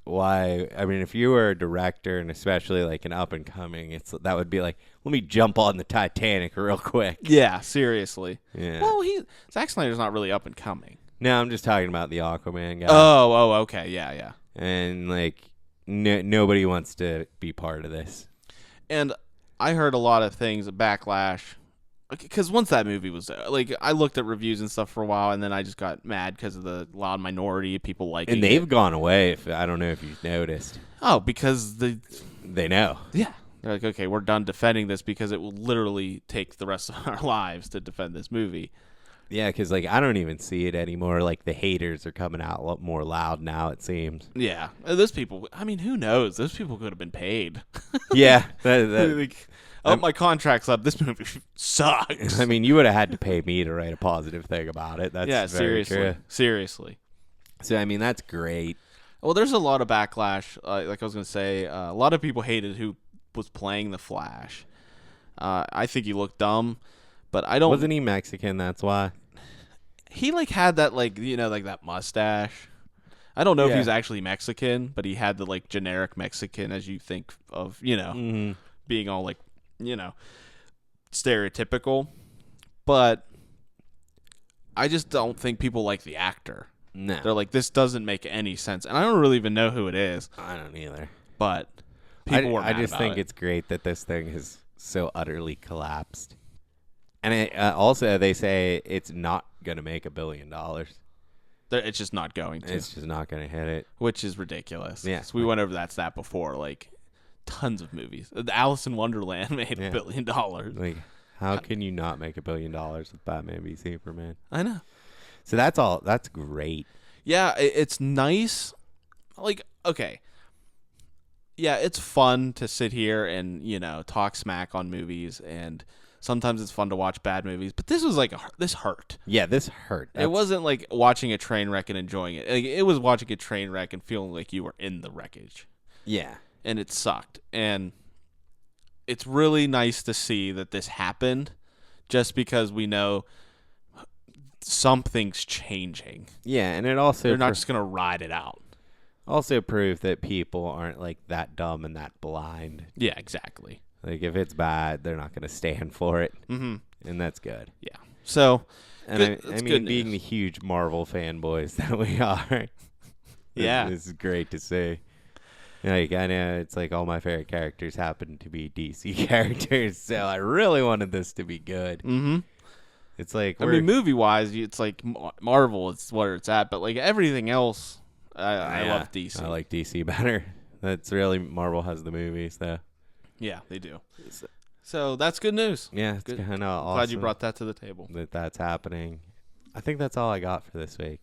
why. I mean, if you were a director and especially like an up and coming, that would be like, let me jump on the Titanic real quick. Yeah, seriously. Yeah. Well, Zack Snyder's not really up and coming. No, I'm just talking about the Aquaman guy. Oh, okay, yeah. And like, nobody wants to be part of this. And I heard a lot of things, backlash, because once that movie was like, I looked at reviews and stuff for a while, and then I just got mad because of the loud minority of people liking it. And they've gone away. I don't know if you've noticed. Oh, because they know. Yeah. They're like, okay, we're done defending this because it will literally take the rest of our lives to defend this movie. Yeah, because like I don't even see it anymore. Like the haters are coming out a lot more loud now. It seems. Yeah, those people. I mean, who knows? Those people could have been paid. Yeah. My contract's up. This movie sucks. I mean, you would have had to pay me to write a positive thing about it. That's very true. Seriously. So I mean, that's great. Well, there's a lot of backlash. Like I was gonna say, a lot of people hated who was playing the Flash. I think he looked dumb, but I don't. Wasn't he Mexican? That's why. He like had that like that mustache. I don't know if he was actually Mexican, but he had the like generic Mexican as you think of, being all like, stereotypical. But I just don't think people like the actor. No. They're like, this doesn't make any sense. And I don't really even know who it is. I don't either. But people were mad I just about think it. It's great that this thing has so utterly collapsed. And also, they say it's not going to make $1 billion. It's just not going to. It's just not going to hit it. Which is ridiculous. Yeah. So we went over that stat before. Like, tons of movies. The Alice in Wonderland made $1 billion. Like, how can you not make $1 billion with Batman v Superman? I know. So that's all. That's great. Yeah, it's nice. Like, okay. Yeah, it's fun to sit here and, talk smack on movies, and sometimes it's fun to watch bad movies, but this was like this hurt. Yeah, this hurt. It wasn't like watching a train wreck and enjoying it. Like, it was watching a train wreck and feeling like you were in the wreckage. Yeah. And it sucked. And it's really nice to see that this happened, just because we know something's changing. Yeah, and it also they're not just going to ride it out. Also proved that people aren't like that dumb and that blind. Yeah, exactly. Like, if it's bad, they're not going to stand for it. Mm-hmm. And that's good. Yeah. So, and I mean, being the huge Marvel fanboys that we are, this is great to see. Like, I know it's like all my favorite characters happen to be DC characters, so I really wanted this to be good. Mm-hmm. It's like, I mean, movie-wise, it's like Marvel, it's where it's at, but like everything else, I love DC. I like DC better. That's really, Marvel has the movies, though. Yeah, they do. So that's good news. Yeah, it's kind of awesome. Glad you brought that to the table. That's happening. I think that's all I got for this week.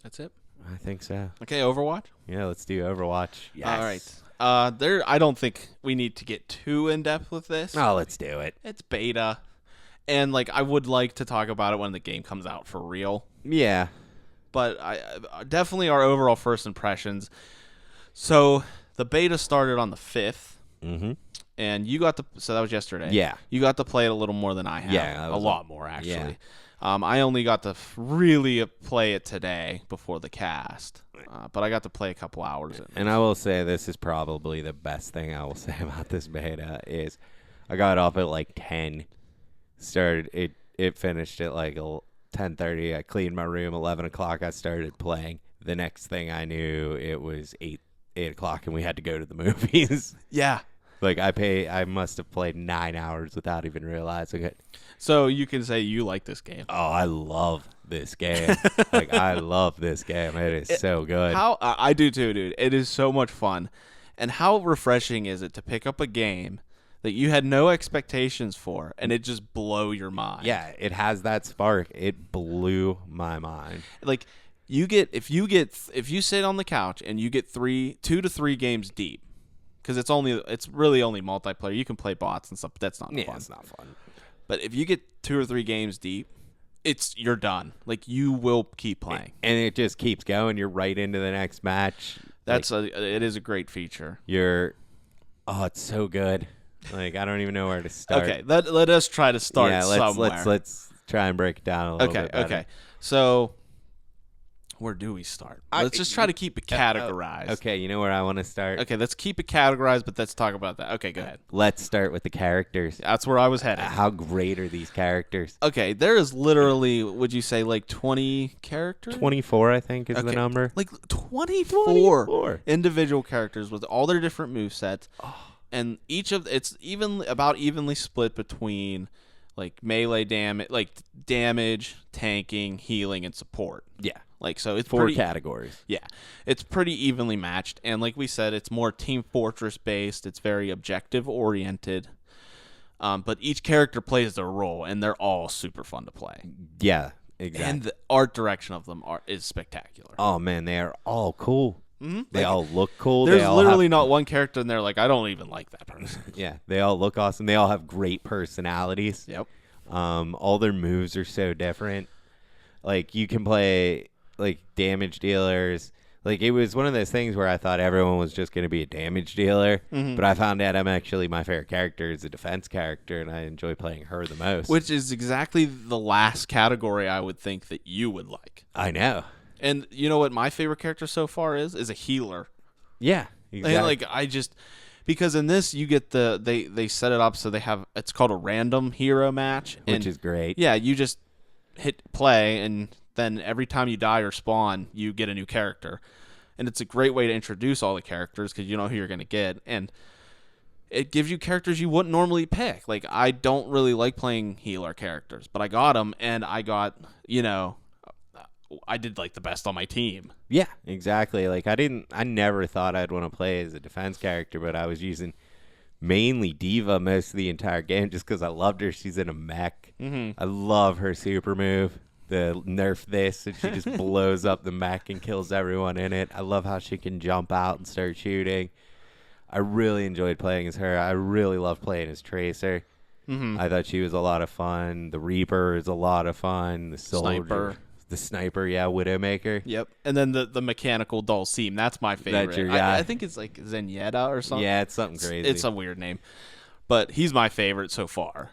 That's it? I think so. Okay, Overwatch? Yeah, let's do Overwatch. Yes. All right. I don't think we need to get too in-depth with this. Oh, let's do it. It's beta. And, like, I would like to talk about it when the game comes out for real. Yeah. But definitely our overall first impressions. So, the beta started on the 5th. Mm-hmm. And so that was yesterday. Yeah. You got to play it a little more than I have. Yeah. A lot more, actually. Yeah. I only got to really play it today before the cast. But I got to play a couple hours. And I will say this is probably the best thing I will say about this beta is I got off at like 10. It finished at like 10:30. I cleaned my room. 11 o'clock I started playing. The next thing I knew, it was 8 o'clock and we had to go to the movies. Yeah. Like, I must have played 9 hours without even realizing it. So you can say you like this game. Oh, I love this game. Like, I love this game. It is so good. I do too, dude. It is so much fun. And how refreshing is it to pick up a game that you had no expectations for and it just blow your mind? Yeah, it has that spark. It blew my mind. Like, if you sit on the couch and you get 2 to 3 games deep, because it's really only multiplayer. You can play bots and stuff, but that's not fun. It's not fun. But if you get 2 or 3 games deep, you're done. Like, you will keep playing. And it just keeps going. You're right into the next match. It is a great feature. It's so good. Like, I don't even know where to start. Okay, let us try to start somewhere. Let's try and break it down a little bit better. Okay. So, where do we start? Let's just try to keep it categorized. Okay, you know where I want to start? Okay, let's keep it categorized, but let's talk about that. Okay, go ahead. Let's start with the characters. That's where I was headed. How great are these characters? Okay, there is literally, would you say, like 20 characters? 24, I think, is the number. Like 24 individual characters with all their different movesets. And it's evenly split between like melee damage, tanking, healing, and support. Yeah. Like, so it's 4 categories. Yeah. It's pretty evenly matched. And like we said, it's more Team Fortress based. It's very objective oriented. But each character plays their role, and they're all super fun to play. Yeah, exactly. And the art direction of them is spectacular. Oh, man, they are all cool. Mm-hmm. They all look cool. There's literally not one character in there like, I don't even like that person. Yeah, they all look awesome. They all have great personalities. Yep. All their moves are so different. Like, you can play like damage dealers. Like, it was one of those things where I thought everyone was just going to be a damage dealer, but I found out my favorite character is a defense character, and I enjoy playing her the most. Which is exactly the last category I would think that you would like. I know. And you know what my favorite character so far is? Is a healer. Yeah, exactly. And because in this you get they set it up so it's called a random hero match. Which is great. Yeah, you just hit play, and then every time you die or spawn, you get a new character. And it's a great way to introduce all the characters because you know who you're going to get. And it gives you characters you wouldn't normally pick. Like, I don't really like playing healer characters, but I got them, and I got, I did like the best on my team. Yeah, exactly. Like, I never thought I'd want to play as a defense character, but I was using mainly Diva most of the entire game just because I loved her. She's in a mech. Mm-hmm. I love her super move. The nerf this, and she just blows up the mech and kills everyone in it. I love how she can jump out and start shooting. I really enjoyed playing as her. I really love playing as Tracer. Mm-hmm. I thought she was a lot of fun. The Reaper is a lot of fun. The Soldier. The Sniper, yeah, Widowmaker. Yep. And then the mechanical Dulcim. That's my favorite. That's your guy. I think it's like Zenyatta or something. Yeah, it's something crazy. It's a weird name. But he's my favorite so far.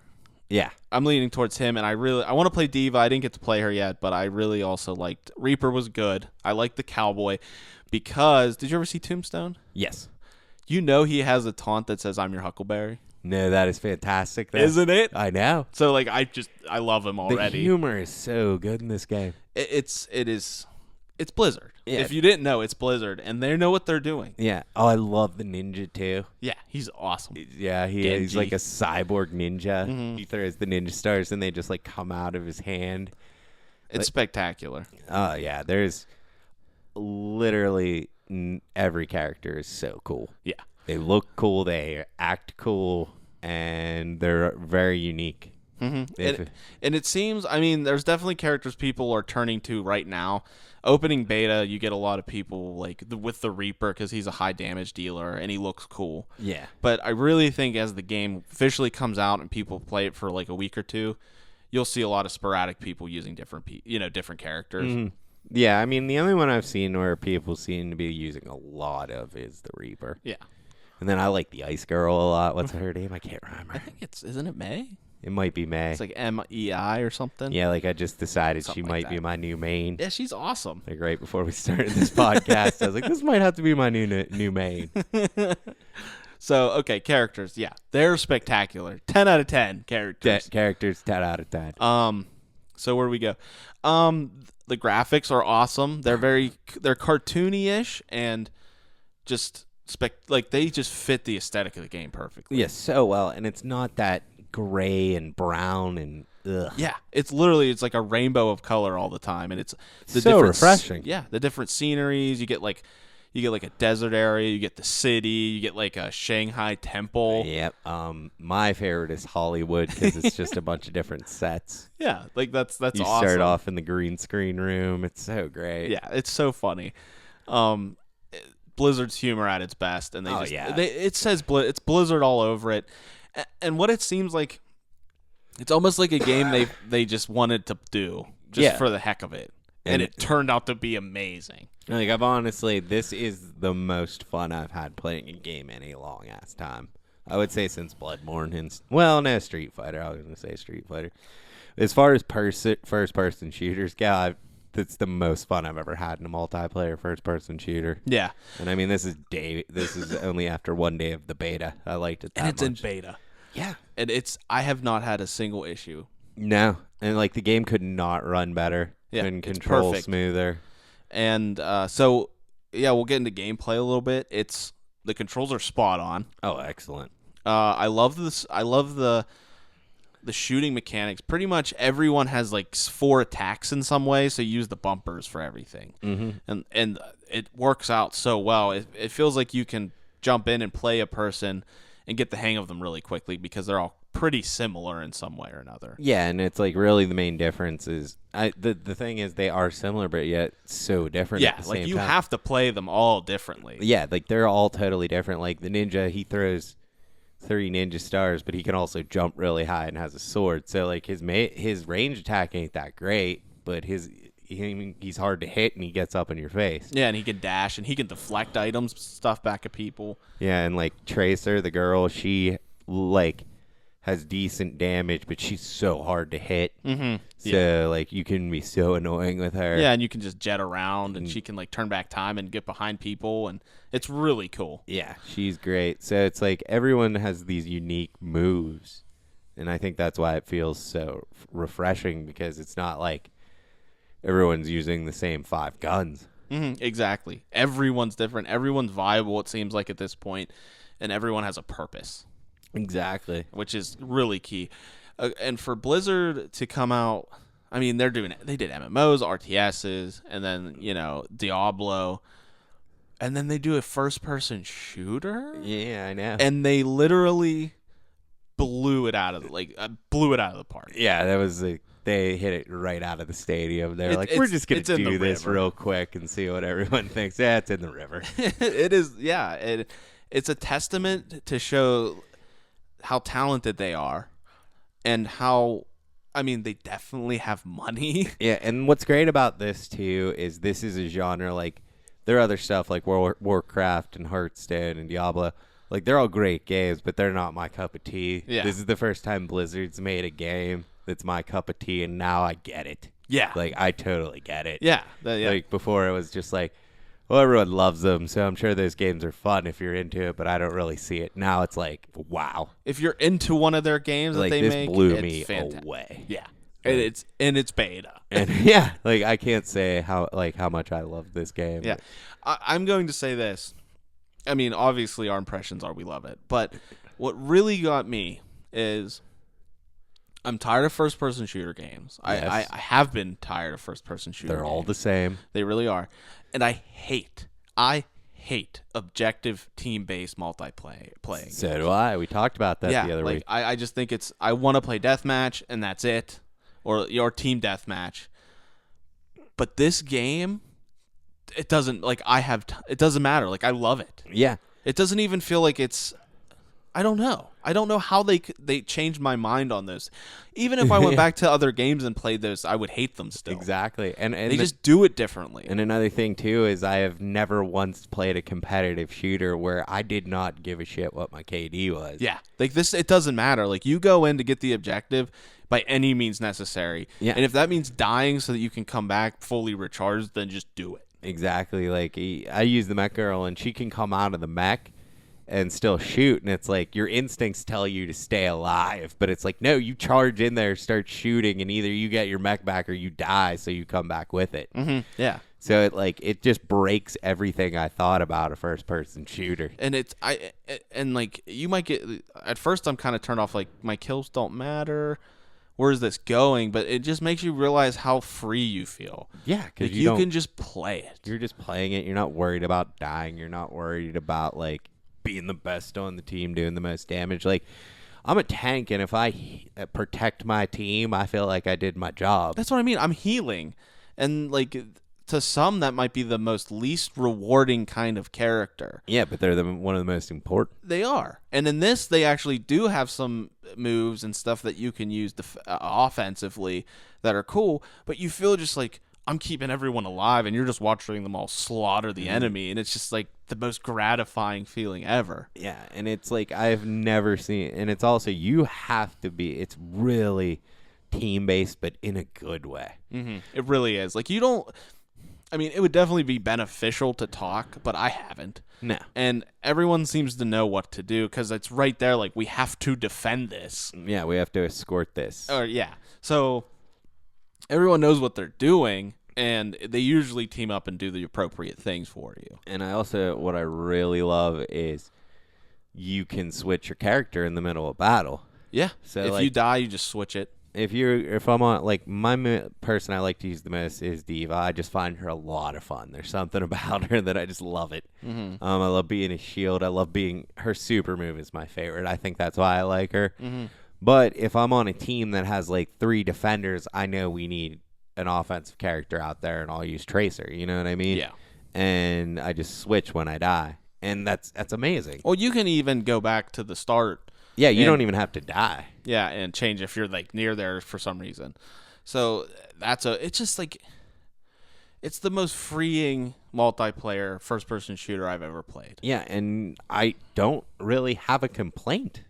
Yeah. I'm leaning towards him, and I want to play Diva. I didn't get to play her yet, but I really also liked Reaper was good. I liked the Cowboy because did you ever see Tombstone? Yes. You know he has a taunt that says "I'm your Huckleberry." No, that is fantastic, though. Isn't it? I know. So like I love him already. The humor is so good in this game. It's Blizzard. Yeah. If you didn't know, it's Blizzard, and they know what they're doing. Yeah. Oh, I love the ninja, too. Yeah, he's awesome. Yeah, he's like a cyborg ninja. Mm-hmm. He throws the ninja stars, and they just, like, come out of his hand. It's spectacular. Oh, yeah. There's literally every character is so cool. Yeah. They look cool, they act cool, and they're very unique. Mm-hmm. And it seems, I mean, there's definitely characters people are turning to right now. Opening beta, you get a lot of people like with the Reaper because he's a high damage dealer and he looks cool. Yeah. But I really think as the game officially comes out and people play it for like a week or two, you'll see a lot of sporadic people using different characters. Mm-hmm. Yeah, I mean, the only one I've seen where people seem to be using a lot of is the Reaper. Yeah. And then I like the Ice Girl a lot. What's her name? I can't remember. I think isn't it May? It might be May. It's like MEI or something. Yeah, like I just decided Something she like might be my new main. Yeah, she's awesome. Like right before we started this podcast, I was like, this might have to be my new main. So, okay, characters. Yeah, they're spectacular. 10 out of 10 characters. Characters, 10 out of 10. So where do we go? The graphics are awesome. They're cartoony-ish and just they just fit the aesthetic of the game perfectly. Yeah, so well, and it's not that gray and brown and ugh. Yeah, it's like a rainbow of color all the time, and it's so refreshing. Yeah, the different sceneries. You get like a desert area, you get the city, you get like a Shanghai temple. Yep. My favorite is Hollywood because it's just a bunch of different sets. Yeah, like that's awesome. You start off in the green screen room. It's so great. Yeah, it's so funny. Blizzard's humor at its best, and it says it's Blizzard all over it. And what it seems like It's almost like a game they just wanted to do just for the heck of it. And it turned out to be amazing. Like, I've honestly, this is the most fun I've had playing a game in a long ass time. I would say since Bloodborne and no, Street Fighter. I was going to say Street Fighter. As far as first person shooters go, that's the most fun I've ever had in a multiplayer first person shooter. Yeah. And I mean, this is only after 1 day of the beta. I liked it that much. And it's in beta. Yeah. And I have not had a single issue. No. And like the game could not run better. Yeah, Couldn't control perfect. smoother. And so we'll get into gameplay a little bit. The controls are spot on. Oh, excellent. I love this. I love the shooting mechanics. Pretty much everyone has like 4 attacks in some way, so you use the bumpers for everything. Mm-hmm. And it works out so well. It feels like you can jump in and play a person and get the hang of them really quickly because they're all pretty similar in some way or another. Yeah, and it's like really the main difference is the thing is they are similar but yet so different. Yeah, at the like same you time. have to play them all differently. Yeah, like they're all totally different. Like the ninja, he throws 3 ninja stars, but he can also jump really high and has a sword. So like his range attack ain't that great, but he's hard to hit and he gets up in your face. Yeah, and he can dash and he can deflect items, stuff back at people. Yeah, and like Tracer, the girl, she like has decent damage, but she's so hard to hit. Mm-hmm. So like you can be so annoying with her. Yeah, and you can just jet around and she can like turn back time and get behind people, and it's really cool. Yeah, she's great. So it's like everyone has these unique moves, and I think that's why it feels so refreshing because it's not like everyone's using the same 5 guns. Mm-hmm, exactly. Everyone's different. Everyone's viable, it seems like at this point, and everyone has a purpose. Exactly. Which is really key. And for Blizzard to come out, I mean, they did MMOs, RTSs, and then, Diablo, and then they do a first-person shooter? Yeah, I know. And they literally blew it out of the park. Yeah, that was they hit it right out of the stadium. They're like, we're just going to do this real quick and see what everyone thinks. Yeah, it's in the river. It is, yeah. It's a testament to show how talented they are and how, I mean, they definitely have money. Yeah, and what's great about this, too, is this is a genre, like, there are other stuff like Warcraft and Hearthstone and Diablo. Like, they're all great games, but they're not my cup of tea. Yeah. This is the first time Blizzard's made a game that's my cup of tea, and now I get it. Yeah. Like, I totally get it. Yeah. Like, before it was just like, well, everyone loves them, so I'm sure those games are fun if you're into it, but I don't really see it. Now it's like, wow. If you're into one of their games like, that they this make, blew me fantastic. away. Yeah. It's beta. And yeah, like I can't say how much I love this game. Yeah. I'm going to say this. I mean, obviously our impressions are we love it, but what really got me is I'm tired of first-person shooter games. Yes. I have been tired of first-person shooter They're all games. the same. They really are. And I hate objective team-based multiplayer. So do I. We talked about that the other week. I just think I want to play deathmatch and that's it, or your team deathmatch. But this game, it doesn't it doesn't matter. Like I love it. Yeah. It doesn't even feel like it's. I don't know. I don't know how they changed my mind on this. Even if I went back to other games and played those, I would hate them still. Exactly. And they just do it differently. And another thing, too, is I have never once played a competitive shooter where I did not give a shit what my KD was. Yeah. Like this, it doesn't matter. Like you go in to get the objective by any means necessary. Yeah. And if that means dying so that you can come back fully recharged, then just do it. Exactly. Like I use the mech girl, and she can come out of the mech and still shoot, and it's like your instincts tell you to stay alive, but it's like, no, you charge in there, start shooting, and either you get your mech back or you die, so you come back with it. Mm-hmm. Yeah. So it just breaks everything I thought about a first person shooter. And you might get at first I'm kind of turned off, like my kills don't matter. Where is this going? But it just makes you realize how free you feel. Yeah, because like you can just play it. You're just playing it. You're not worried about dying. You're not worried about like being the best on the team, doing the most damage. Like, I'm a tank, and if I protect my team, I feel like I did my job. That's what I mean. I'm healing, and like to some that might be the most least rewarding kind of character. Yeah, but they're one of the most important. They are. And in this, they actually do have some moves and stuff that you can use offensively that are cool, but you feel just like, I'm keeping everyone alive, and you're just watching them all slaughter the enemy, and it's just like the most gratifying feeling ever. Yeah, and it's like I've never seen, and it's also you have to be. It's really team based, but in a good way. Mm-hmm. It really is. Like you don't. I mean, it would definitely be beneficial to talk, but I haven't. No, and everyone seems to know what to do because it's right there. Like we have to defend this. Yeah, we have to escort this. Or yeah, so everyone knows what they're doing. And they usually team up and do the appropriate things for you. And what I really love is you can switch your character in the middle of battle. Yeah. So if you die, you just switch it. If I'm on, like, my person I like to use the most is Diva. I just find her a lot of fun. There's something about her that I just love it. Mm-hmm. I love being a shield. I love being her super move is my favorite. I think that's why I like her. Mm-hmm. But if I'm on a team that has like 3 defenders, I know we need an offensive character out there, and I'll use Tracer. You know what I mean? Yeah. And I just switch when I die, and that's amazing. Well, you can even go back to the start. Yeah, you don't even have to die. Yeah, and change if you're like near there for some reason. So it's just like it's the most freeing multiplayer first-person shooter I've ever played. Yeah, and I don't really have a complaint.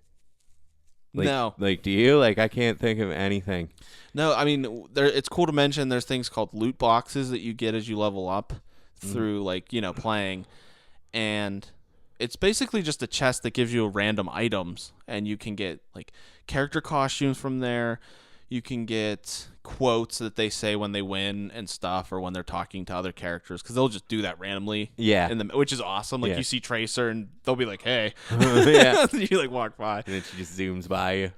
No. Like, do you? Like, I can't think of anything. No, I mean, it's cool to mention there's things called loot boxes that you get as you level up through, like, playing. And it's basically just a chest that gives you random items. And you can get, like, character costumes from there. You can get quotes that they say when they win and stuff, or when they're talking to other characters, because they'll just do that randomly. Yeah. Which is awesome. Like, you see Tracer, and they'll be like, hey. Yeah. You, like, walk by. And then she just zooms by you.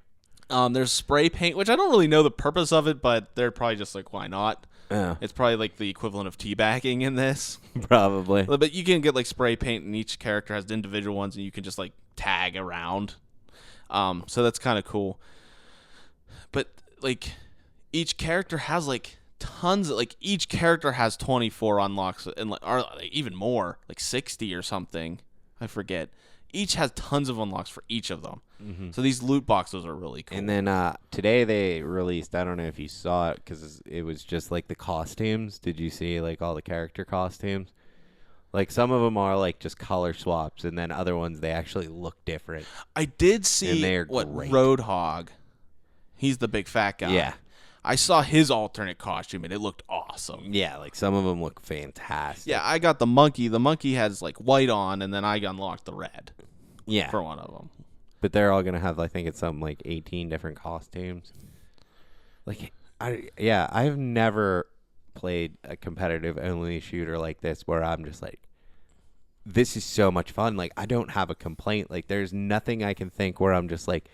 There's spray paint, which I don't really know the purpose of it, but they're probably just like, why not? Oh. It's probably like the equivalent of teabagging in this. Probably. But you can get like spray paint, and each character has individual ones, and you can just like tag around. So that's kind of cool. But like each character has like tons of, like each character has 24 unlocks, and or even more, like 60 or something. I forget. Each has tons of unlocks for each of them. Mm-hmm. So these loot boxes are really cool. And then today they released, I don't know if you saw it, because it was just like the costumes. Did you see like all the character costumes? Like some of them are like just color swaps, and then other ones they actually look different. I did see great. Roadhog. He's the big fat guy. Yeah. I saw his alternate costume, and it looked awesome. Yeah, like some of them look fantastic. Yeah, I got the monkey. The monkey has like white on, and then I unlocked the red. Yeah. For one of them. But they're all going to have, I think it's something like 18 different costumes. Like, I've never played a competitive only shooter like this where I'm just like, this is so much fun. Like, I don't have a complaint. Like, there's nothing I can think where I'm just like,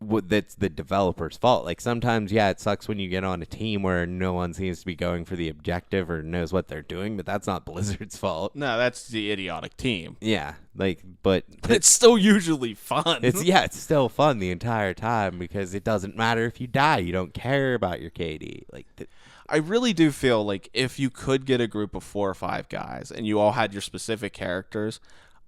that's the developer's fault. Like sometimes, yeah, it sucks when you get on a team where no one seems to be going for the objective or knows what they're doing, but that's not Blizzard's fault. No, that's the idiotic team. Yeah, like, but it's still usually fun. It's still fun the entire time because it doesn't matter if you die. You don't care about your KD. Like, I really do feel like if you could get a group of 4 or 5 guys and you all had your specific characters,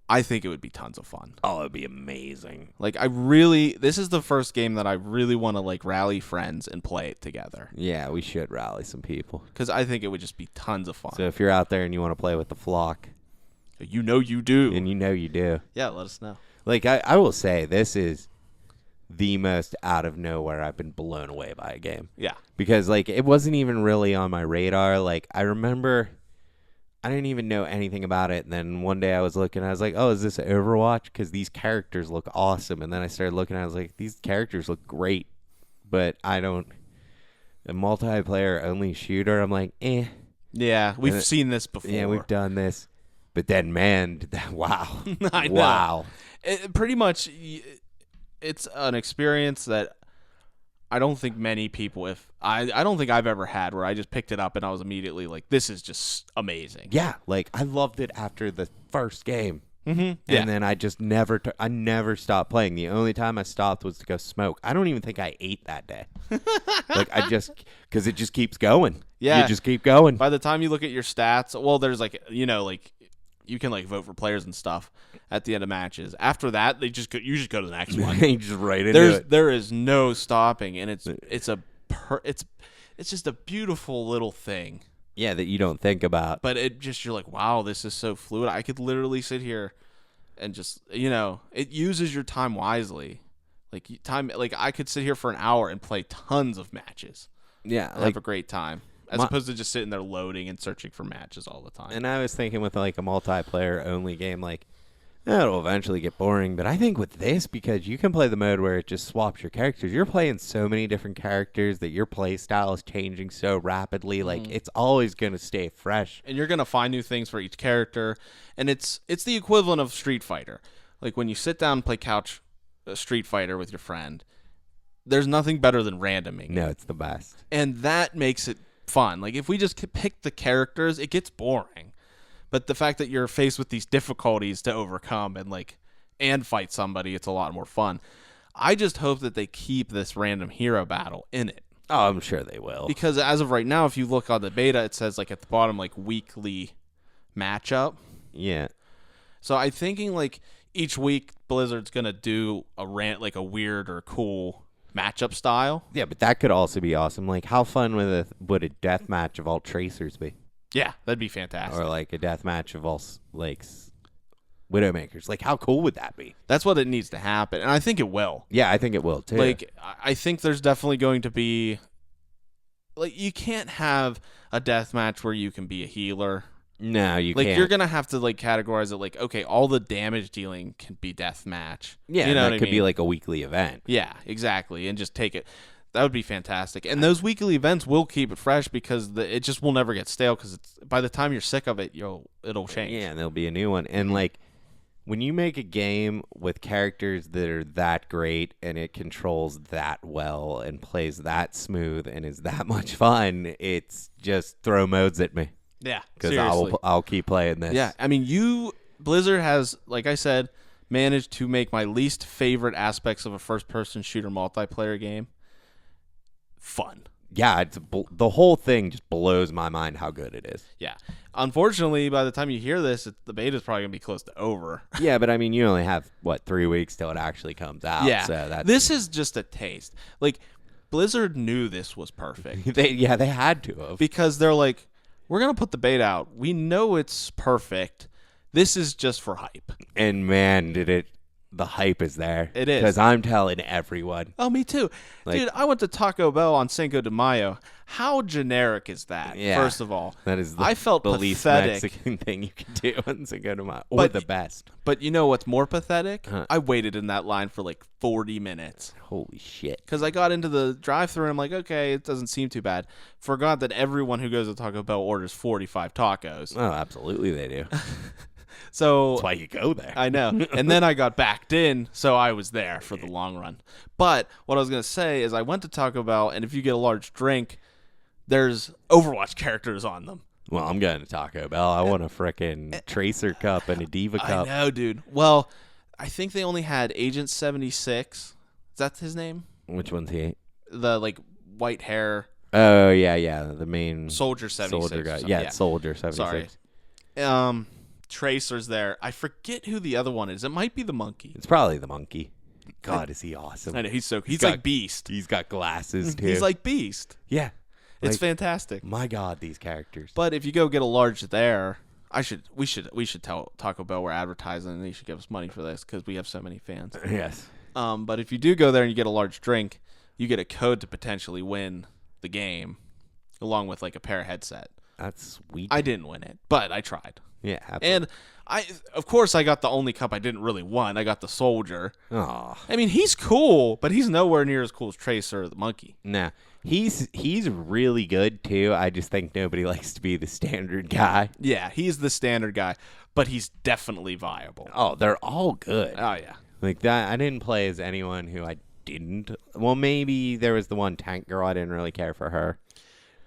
I think it would be tons of fun. Oh, it'd be amazing. Like, this is the first game that I really want to, like, rally friends and play it together. Yeah, we should rally some people. Because I think it would just be tons of fun. So if you're out there and you want to play with the flock. You know you do. And you know you do. Yeah, let us know. Like, I will say, this is the most out of nowhere I've been blown away by a game. Yeah. Because, like, it wasn't even really on my radar. Like, I remember I didn't even know anything about it. And then one day I was looking, I was like, oh, is this Overwatch? Because these characters look awesome. And then I started looking, I was like, these characters look great. But a multiplayer only shooter, I'm like, eh. Yeah, we've seen this before. Yeah, we've done this. But then, man, wow. I know. Wow. Pretty much, it's an experience that I don't think many people, I don't think I've ever had where I just picked it up and I was immediately like, this is just amazing. Yeah, like I loved it after the first game. Yeah. And then I just I never stopped playing. The only time I stopped was to go smoke. I don't even think I ate that day. Like because it just keeps going. Yeah. You just keep going. By the time you look at your stats, well, there's like, like you can like vote for players and stuff at the end of matches. After that, you just go to the next one. You just right into it. There is no stopping, and it's just a beautiful little thing. Yeah, that you don't think about. But you're like, wow, this is so fluid. I could literally sit here and just, it uses your time wisely. Like I could sit here for an hour and play tons of matches. Yeah, And have a great time. As opposed to just sitting there loading and searching for matches all the time. And I was thinking with like a multiplayer only game, like it'll eventually get boring. But I think with this, because you can play the mode where it just swaps your characters, you're playing so many different characters that your play style is changing so rapidly. Like it's always going to stay fresh. And you're going to find new things for each character. And it's the equivalent of Street Fighter. Like when you sit down and play couch Street Fighter with your friend, there's nothing better than randoming. No, it's the best. And that makes it fun. Like if we just pick the characters, it gets boring. But the fact that you're faced with these difficulties to overcome and fight somebody, it's a lot more fun. I just hope that they keep this random hero battle in it. Oh, I'm sure they will. Because as of right now, if you look on the beta, it says like at the bottom, like weekly matchup. Yeah. So I'm thinking like each week Blizzard's going to do a weird or cool matchup style. Yeah, but that could also be awesome. Like how fun would a death match of all tracers be? Yeah, that'd be fantastic. Or like a death match of all like Widowmakers. Like how cool would that be? That's what it needs to happen, and I think it will. Yeah, I think it will too. Like I think there's definitely going to be like you can't have a death match where you can be a healer. No, you can't. Like you're gonna have to like categorize it like, okay, all the damage dealing can be death match. Yeah, you know that could be like a weekly event. Yeah, exactly, and just take it. That would be fantastic. And those weekly events will keep it fresh because it just will never get stale because by the time you're sick of it, it'll change. Yeah, and there'll be a new one. And like when you make a game with characters that are that great and it controls that well and plays that smooth and is that much fun, it's just throw modes at me. Yeah, because I'll keep playing this. Yeah, I mean, Blizzard has, like I said, managed to make my least favorite aspects of a first-person shooter multiplayer game fun. Yeah, the whole thing just blows my mind how good it is. Yeah. Unfortunately, by the time you hear this, the beta is probably going to be close to over. Yeah, but I mean, you only have, 3 weeks till it actually comes out. Yeah. So this is just a taste. Like, Blizzard knew this was perfect. They had to have. Because they're like, we're going to put the beta out. We know it's perfect. This is just for hype. And man, the hype is there. It is. Because I'm telling everyone. Oh, me too. Dude, I went to Taco Bell on Cinco de Mayo. How generic is that, first of all? That is I felt the pathetic. least Mexican thing you could do on Cinco de Mayo. Or the best. But you know what's more pathetic? Huh. I waited in that line for like 40 minutes. Holy shit. Because I got into the drive-thru and I'm like, okay, it doesn't seem too bad. Forgot that everyone who goes to Taco Bell orders 45 tacos. Oh, absolutely they do. So that's why you go there. I know. And then I got backed in, so I was there for the long run. But what I was going to say is I went to Taco Bell, and if you get a large drink, there's Overwatch characters on them. Well, I'm going to Taco Bell. I want a frickin' Tracer cup and a Diva cup. I know, dude. Well, I think they only had Agent 76. Is that his name? Which one's he? The, white hair. Oh, yeah. The main Soldier 76. Soldier guy. Yeah, Soldier 76. Sorry. Tracer's there. I forget who the other one is. It might be the monkey. It's probably the monkey. God, is he awesome. I know, he's like Beast. He's got glasses, too. He's like Beast. Yeah. It's fantastic. My God, these characters. But if you go get a large there, we should tell Taco Bell we're advertising and they should give us money for this because we have so many fans. Yes. But if you do go there and you get a large drink, you get a code to potentially win the game along with a pair of headset. That's sweet. I didn't win it, but I tried. Yeah, absolutely. And of course, I got the only cup I didn't really want. I got the Soldier. Oh. I mean, he's cool, but he's nowhere near as cool as Tracer or the monkey. Nah, he's really good too. I just think nobody likes to be the standard guy. Yeah, he's the standard guy, but he's definitely viable. Oh, they're all good. Oh yeah, like that. I didn't play as anyone who I didn't. Well, maybe there was the one tank girl. I didn't really care for her.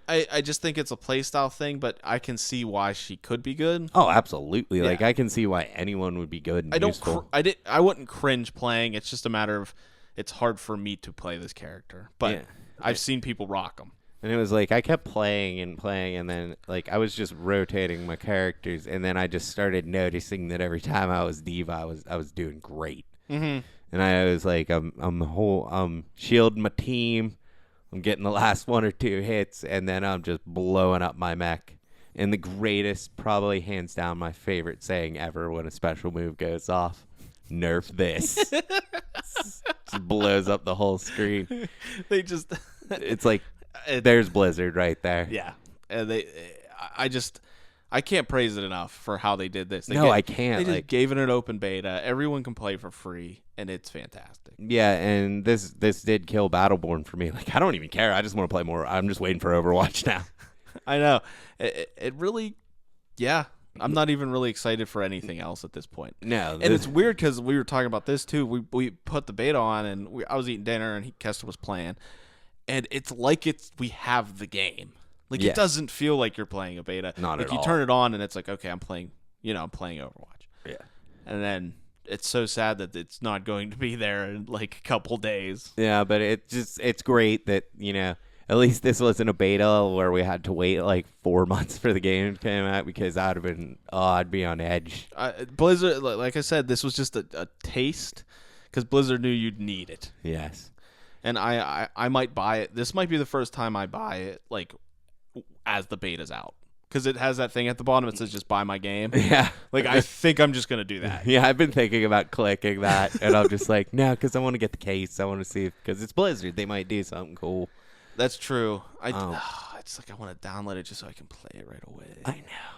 I just think it's a playstyle thing, but I can see why she could be good. Oh, absolutely. Yeah. Like, I can see why anyone would be good and useful. I wouldn't cringe playing. It's just a matter of it's hard for me to play this character, but Yeah. I've seen people rock them. And it was like I kept playing, and then like I was just rotating my characters, and then I just started noticing that every time I was D.Va, I was doing great. Mm-hmm. And I was like, I'm shielding my team, I'm getting the last 1 or 2 hits, and then I'm just blowing up my mech. And the greatest, probably hands down, my favorite saying ever when a special move goes off: "Nerf this." Just blows up the whole screen. They just It's like. There's Blizzard right there. Yeah, and I can't praise it enough for how they did this. I can't. They just gave it an open beta. Everyone can play for free, and it's fantastic. Yeah, and this did kill Battleborn for me. Like, I don't even care. I just want to play more. I'm just waiting for Overwatch now. I know. It really, yeah. I'm not even really excited for anything else at this point. No, and it's weird because we were talking about this too. We put the beta on, and I was eating dinner, and Kester was playing. And it's like we have the game. Like, yeah. It doesn't feel like you're playing a beta. Not like at you all. turn it on and it's like, okay, I'm playing Overwatch. Yeah. And then it's so sad that it's not going to be there in like a couple days. Yeah, but it's great that, at least this wasn't a beta where we had to wait like 4 months for the game to come out, because I'd be on edge. Blizzard, like I said, this was just a taste because Blizzard knew you'd need it. Yes. And I might buy it. This might be the first time I buy it, like, as the beta's out. Because it has that thing at the bottom. It says, just buy my game. Yeah. Like, I think I'm just going to do that. Yeah, I've been thinking about clicking that. And I'm just like, no, because I want to get the case. I want to see because it's Blizzard. They might do something cool. That's true. It's like I want to download it just so I can play it right away. I know.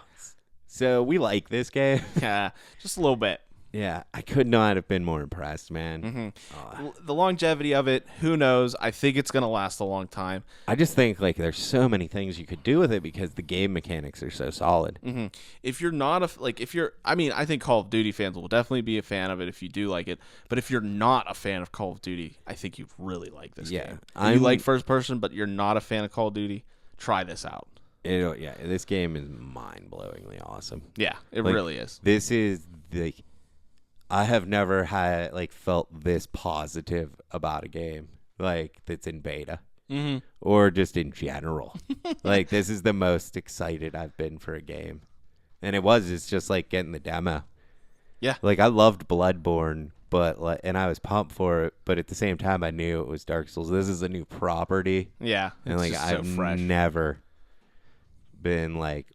So we like this game. Yeah, just a little bit. Yeah, I could not have been more impressed, man. Mm-hmm. The longevity of it, who knows? I think it's going to last a long time. I just think like there's so many things you could do with it because the game mechanics are so solid. Mm-hmm. If you're not I think Call of Duty fans will definitely be a fan of it if you do like it. But if you're not a fan of Call of Duty, I think you really like this game. If you like first person, but you're not a fan of Call of Duty, try this out. This game is mind-blowingly awesome. Yeah, it really is. This is I have never felt this positive about a game that's in beta, or just in general. This is the most excited I've been for a game, and it's just like getting the demo. Yeah, I loved Bloodborne, and I was pumped for it, but at the same time I knew it was Dark Souls. This is a new property. Yeah, and I've never been like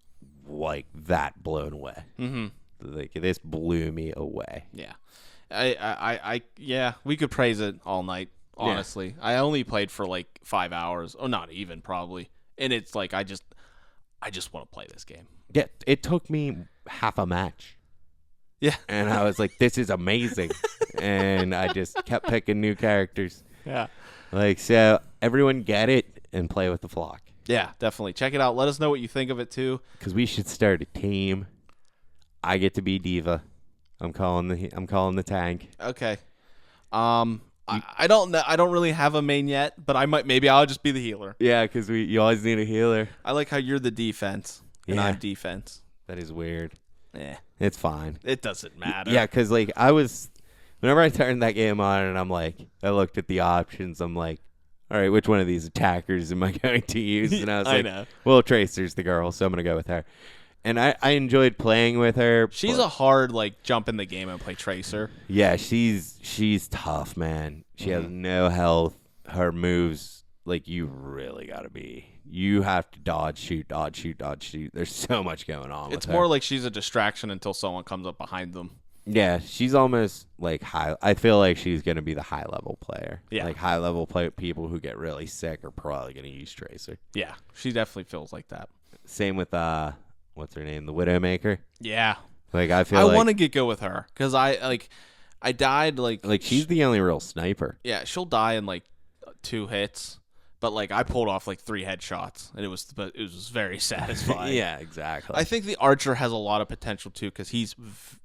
that blown away. Mm-hmm. This blew me away. Yeah, we could praise it all night. Honestly, yeah. I only played for 5 hours. Oh, not even probably. And it's like I just want to play this game. Yeah, it took me half a match. Yeah, and I was like, "This is amazing," and I just kept picking new characters. Yeah, so everyone get it and play with the flock. Yeah, definitely check it out. Let us know what you think of it too. Because we should start a team. I get to be D.Va. I'm calling the tank. Okay. I don't know. I don't really have a main yet, but maybe I'll just be the healer. Yeah, because you always need a healer. I like how you're the defense and I'm defense. That is weird. Yeah, it's fine. It doesn't matter. Yeah, because whenever I turned that game on and I looked at the options, I'm like, all right, which one of these attackers am I going to use? And I was like, know. Well, Tracer's the girl, so I'm going to go with her. And I enjoyed playing with her. She's a hard jump in the game and play Tracer. Yeah, she's tough, man. She has no health. Her moves, you really got to be. You have to dodge, shoot, dodge, shoot, dodge, shoot. There's so much going on with her. It's more like she's a distraction until someone comes up behind them. Yeah, she's almost high. I feel like she's going to be the high-level player. Yeah. High-level people who get really sick are probably going to use Tracer. Yeah, she definitely feels like that. Same with what's her name? The Widowmaker? Yeah. I want to get go with her because I died she's the only real sniper. Yeah, she'll die in 2 hits, But like I pulled off like 3 headshots, and it was very satisfying. Yeah, exactly. I think the Archer has a lot of potential too because he's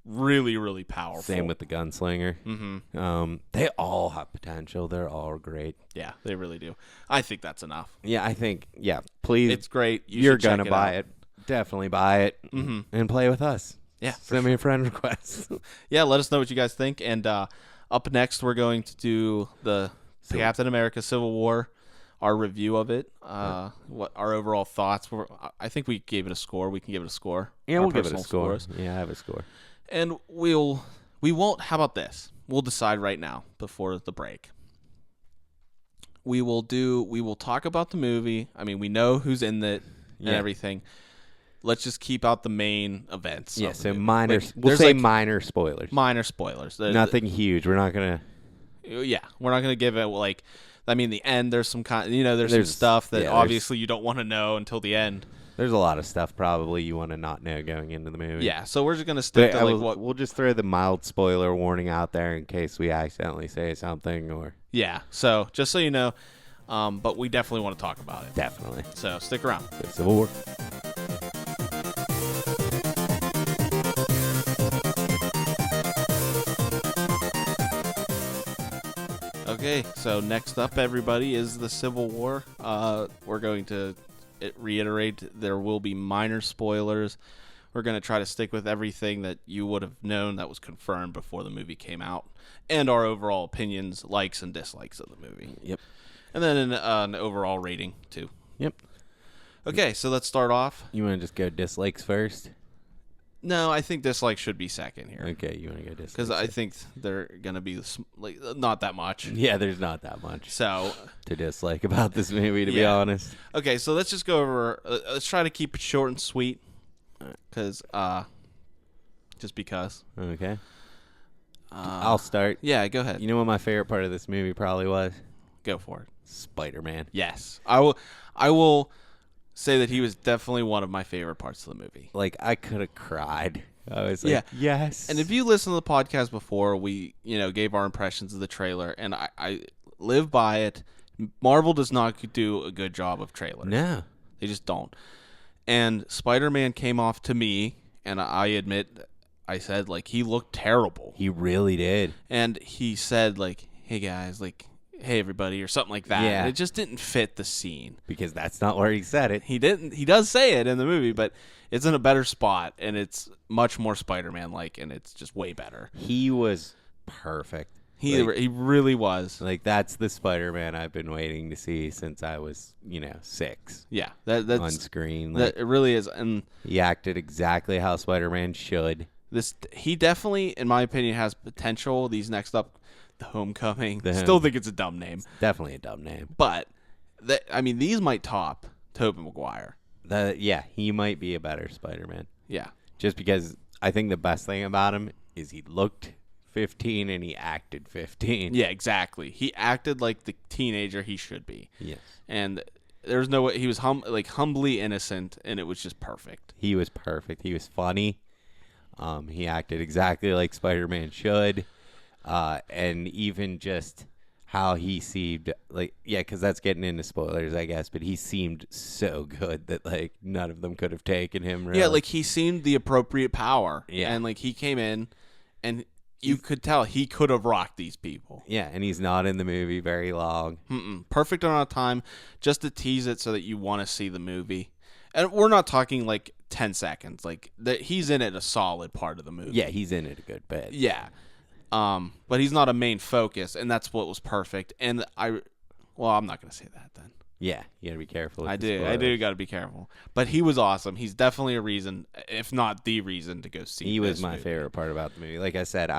really, really powerful. Same with the Gunslinger. Mm-hmm. They all have potential. They're all great. Yeah, they really do. I think that's enough. Yeah, I think. Yeah, please. It's great. You're should check gonna buy out. it. Definitely buy it and play with us. Yeah, Send me a friend request. Yeah, let us know what you guys think. And up next, we're going to do the Captain America Civil War, our review of it, what our overall thoughts. I think we gave it a score. We can give it a score. Yeah, we'll give it a score. Scores. Yeah, I have a score. And we won't. How about this? We'll decide right now before the break. We will talk about the movie. I mean, we know who's in it and everything. Let's just keep out the main events. Yeah, so minor. Like, we'll say minor spoilers. Minor spoilers. Nothing huge. We're not gonna. Yeah, we're not gonna give it like. I mean, the end. There's some there's some stuff that obviously you don't want to know until the end. There's a lot of stuff probably you want to not know going into the movie. Yeah, so we're just gonna stick to like what we'll just throw the mild spoiler warning out there in case we accidentally say something or. Yeah, so just so you know, but we definitely want to talk about it. Definitely. So stick around. So Civil War. Okay, so next up, everybody, is the Civil War. We're going to reiterate there will be minor spoilers. We're going to try to stick with everything that you would have known that was confirmed before the movie came out, and our overall opinions, likes, and dislikes of the movie. Yep. And then an overall rating, too. Yep. Okay, so let's start off. You want to just go dislikes first? No, I think dislikes should be second here. Okay, you want to go dislikes? Because I think they're going to be like not that much. Yeah, there's not that much So to dislike about this movie, to be honest. Okay, so let's just go over. Let's try to keep it short and sweet, because just because. Okay. I'll start. Yeah, go ahead. You know what my favorite part of this movie probably was? Go for it. Spider-Man. Yes, I will say that he was definitely one of my favorite parts of the movie. Like, I could have cried. I was like, yes. And if you listen to the podcast before, we gave our impressions of the trailer, and I live by it. Marvel does not do a good job of trailers. No. They just don't. And Spider-Man came off to me, and I admit, I said, like, he looked terrible. He really did. And he said, like, hey, guys, like, hey, everybody, or something like that. Yeah. And it just didn't fit the scene. Because that's not where he said it. He didn't. He does say it in the movie, but it's in a better spot, and it's much more Spider-Man-like, and it's just way better. He was perfect. He really was. Like, that's the Spider-Man I've been waiting to see since I was, 6. Yeah, that's on screen. Like, it really is. And he acted exactly how Spider-Man should. He definitely, in my opinion, has potential. These next up, the Homecoming. Still think it's a dumb name. It's definitely a dumb name. But these might top Tobey Maguire. Yeah, he might be a better Spider-Man. Yeah. Just because I think the best thing about him is he looked 15 and he acted 15. Yeah, exactly. He acted like the teenager he should be. Yes. And there's no way he was humbly innocent, and it was just perfect. He was perfect. He was funny. He acted exactly like Spider-Man should. And even just how he seemed because that's getting into spoilers, I guess, but he seemed so good that like none of them could have taken him. Really. Yeah, like he seemed the appropriate power. Yeah. And like he came in and you could tell he could have rocked these people. Yeah, and he's not in the movie very long. Perfect amount of time just to tease it so that you want to see the movie. And we're not talking like 10 seconds. Like he's in it a solid part of the movie. Yeah, he's in it a good bit. Yeah. But he's not a main focus, and that's what was perfect. And I'm not going to say that then. Yeah, you got to be careful. I do got to be careful. But he was awesome. He's definitely a reason, if not the reason, to go see He was my movie. favorite part about the movie. Like I said,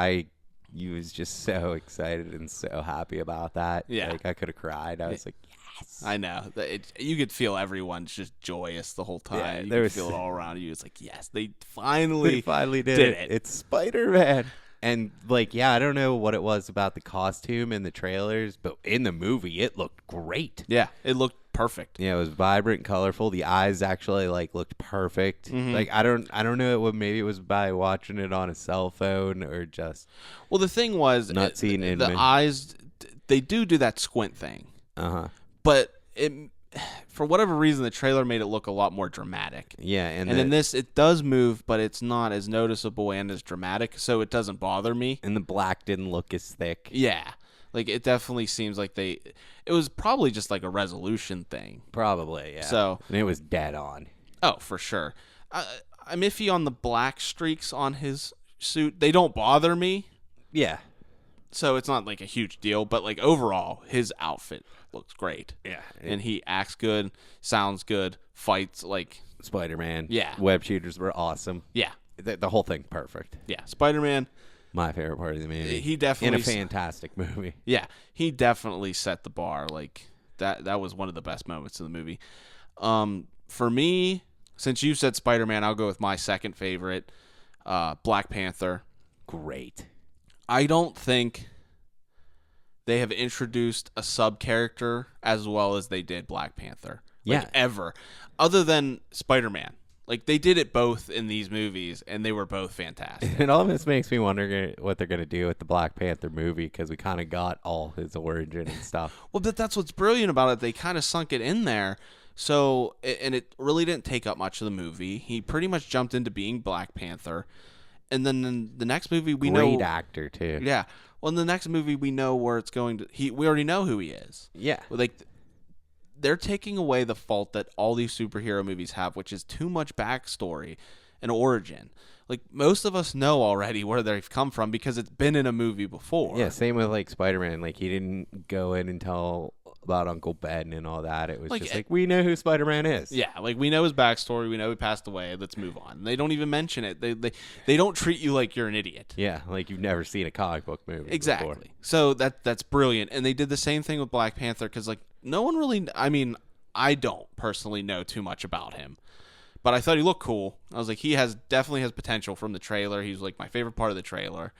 you was just so excited and so happy about that. Yeah. Like I could have cried. I was like, yes. I know. You could feel everyone's just joyous the whole time. Yeah, you could feel it all around you. It's like, yes, they finally did it. It's Spider-Man. And, I don't know what it was about the costume in the trailers, but in the movie, it looked great. Yeah, it looked perfect. Yeah, it was vibrant and colorful. The eyes actually, looked perfect. Mm-hmm. I don't know, maybe it was by watching it on a cell phone or just... Well, the thing was... Not seeing the eyes, they do that squint thing. Uh-huh. But for whatever reason, the trailer made it look a lot more dramatic. Yeah, and in this, it does move, but it's not as noticeable and as dramatic, so it doesn't bother me. And the black didn't look as thick. Yeah. Like, it definitely seems like it was probably just like a resolution thing. Probably, yeah. So, and it was dead on. Oh, for sure. I'm iffy on the black streaks on his suit. They don't bother me. Yeah. So it's not like a huge deal, but like overall, his outfit looks great. Yeah. And he acts good, sounds good, fights like Spider-Man. Yeah. Web shooters were awesome. Yeah. The whole thing perfect. Yeah. Spider-Man. My favorite part of the movie. He definitely in a fantastic movie. Yeah. He definitely set the bar. Like that was one of the best moments in the movie. For me, since you said Spider-Man, I'll go with my second favorite, Black Panther. Great. I don't think they have introduced a sub-character as well as they did Black Panther. Like, ever. Other than Spider-Man. Like, they did it both in these movies, and they were both fantastic. And all this makes me wonder what they're going to do with the Black Panther movie, because we kind of got all his origin and stuff. Well, but that's what's brilliant about it. They kind of sunk it in there. So, and it really didn't take up much of the movie. He pretty much jumped into being Black Panther. And then in the next movie, we know... Great actor, too. Yeah. Well, in the next movie, we know where it's going to... We already know who he is. Yeah. Like, they're taking away the fault that all these superhero movies have, which is too much backstory and origin. Like, most of us know already where they've come from because it's been in a movie before. Yeah, same with, like, Spider-Man. Like, he didn't go in and tell about Uncle Ben and all that. It was just like, we know who Spider-Man is. Yeah, like, we know his backstory. We know he passed away. Let's move on. They don't even mention it. They don't treat you like you're an idiot. Yeah, like you've never seen a comic book movie Exactly. before. So that's brilliant. And they did the same thing with Black Panther because, like, no one really... I mean, I don't personally know too much about him. But I thought he looked cool. I was like, he definitely has potential from the trailer. He was, like, my favorite part of the trailer.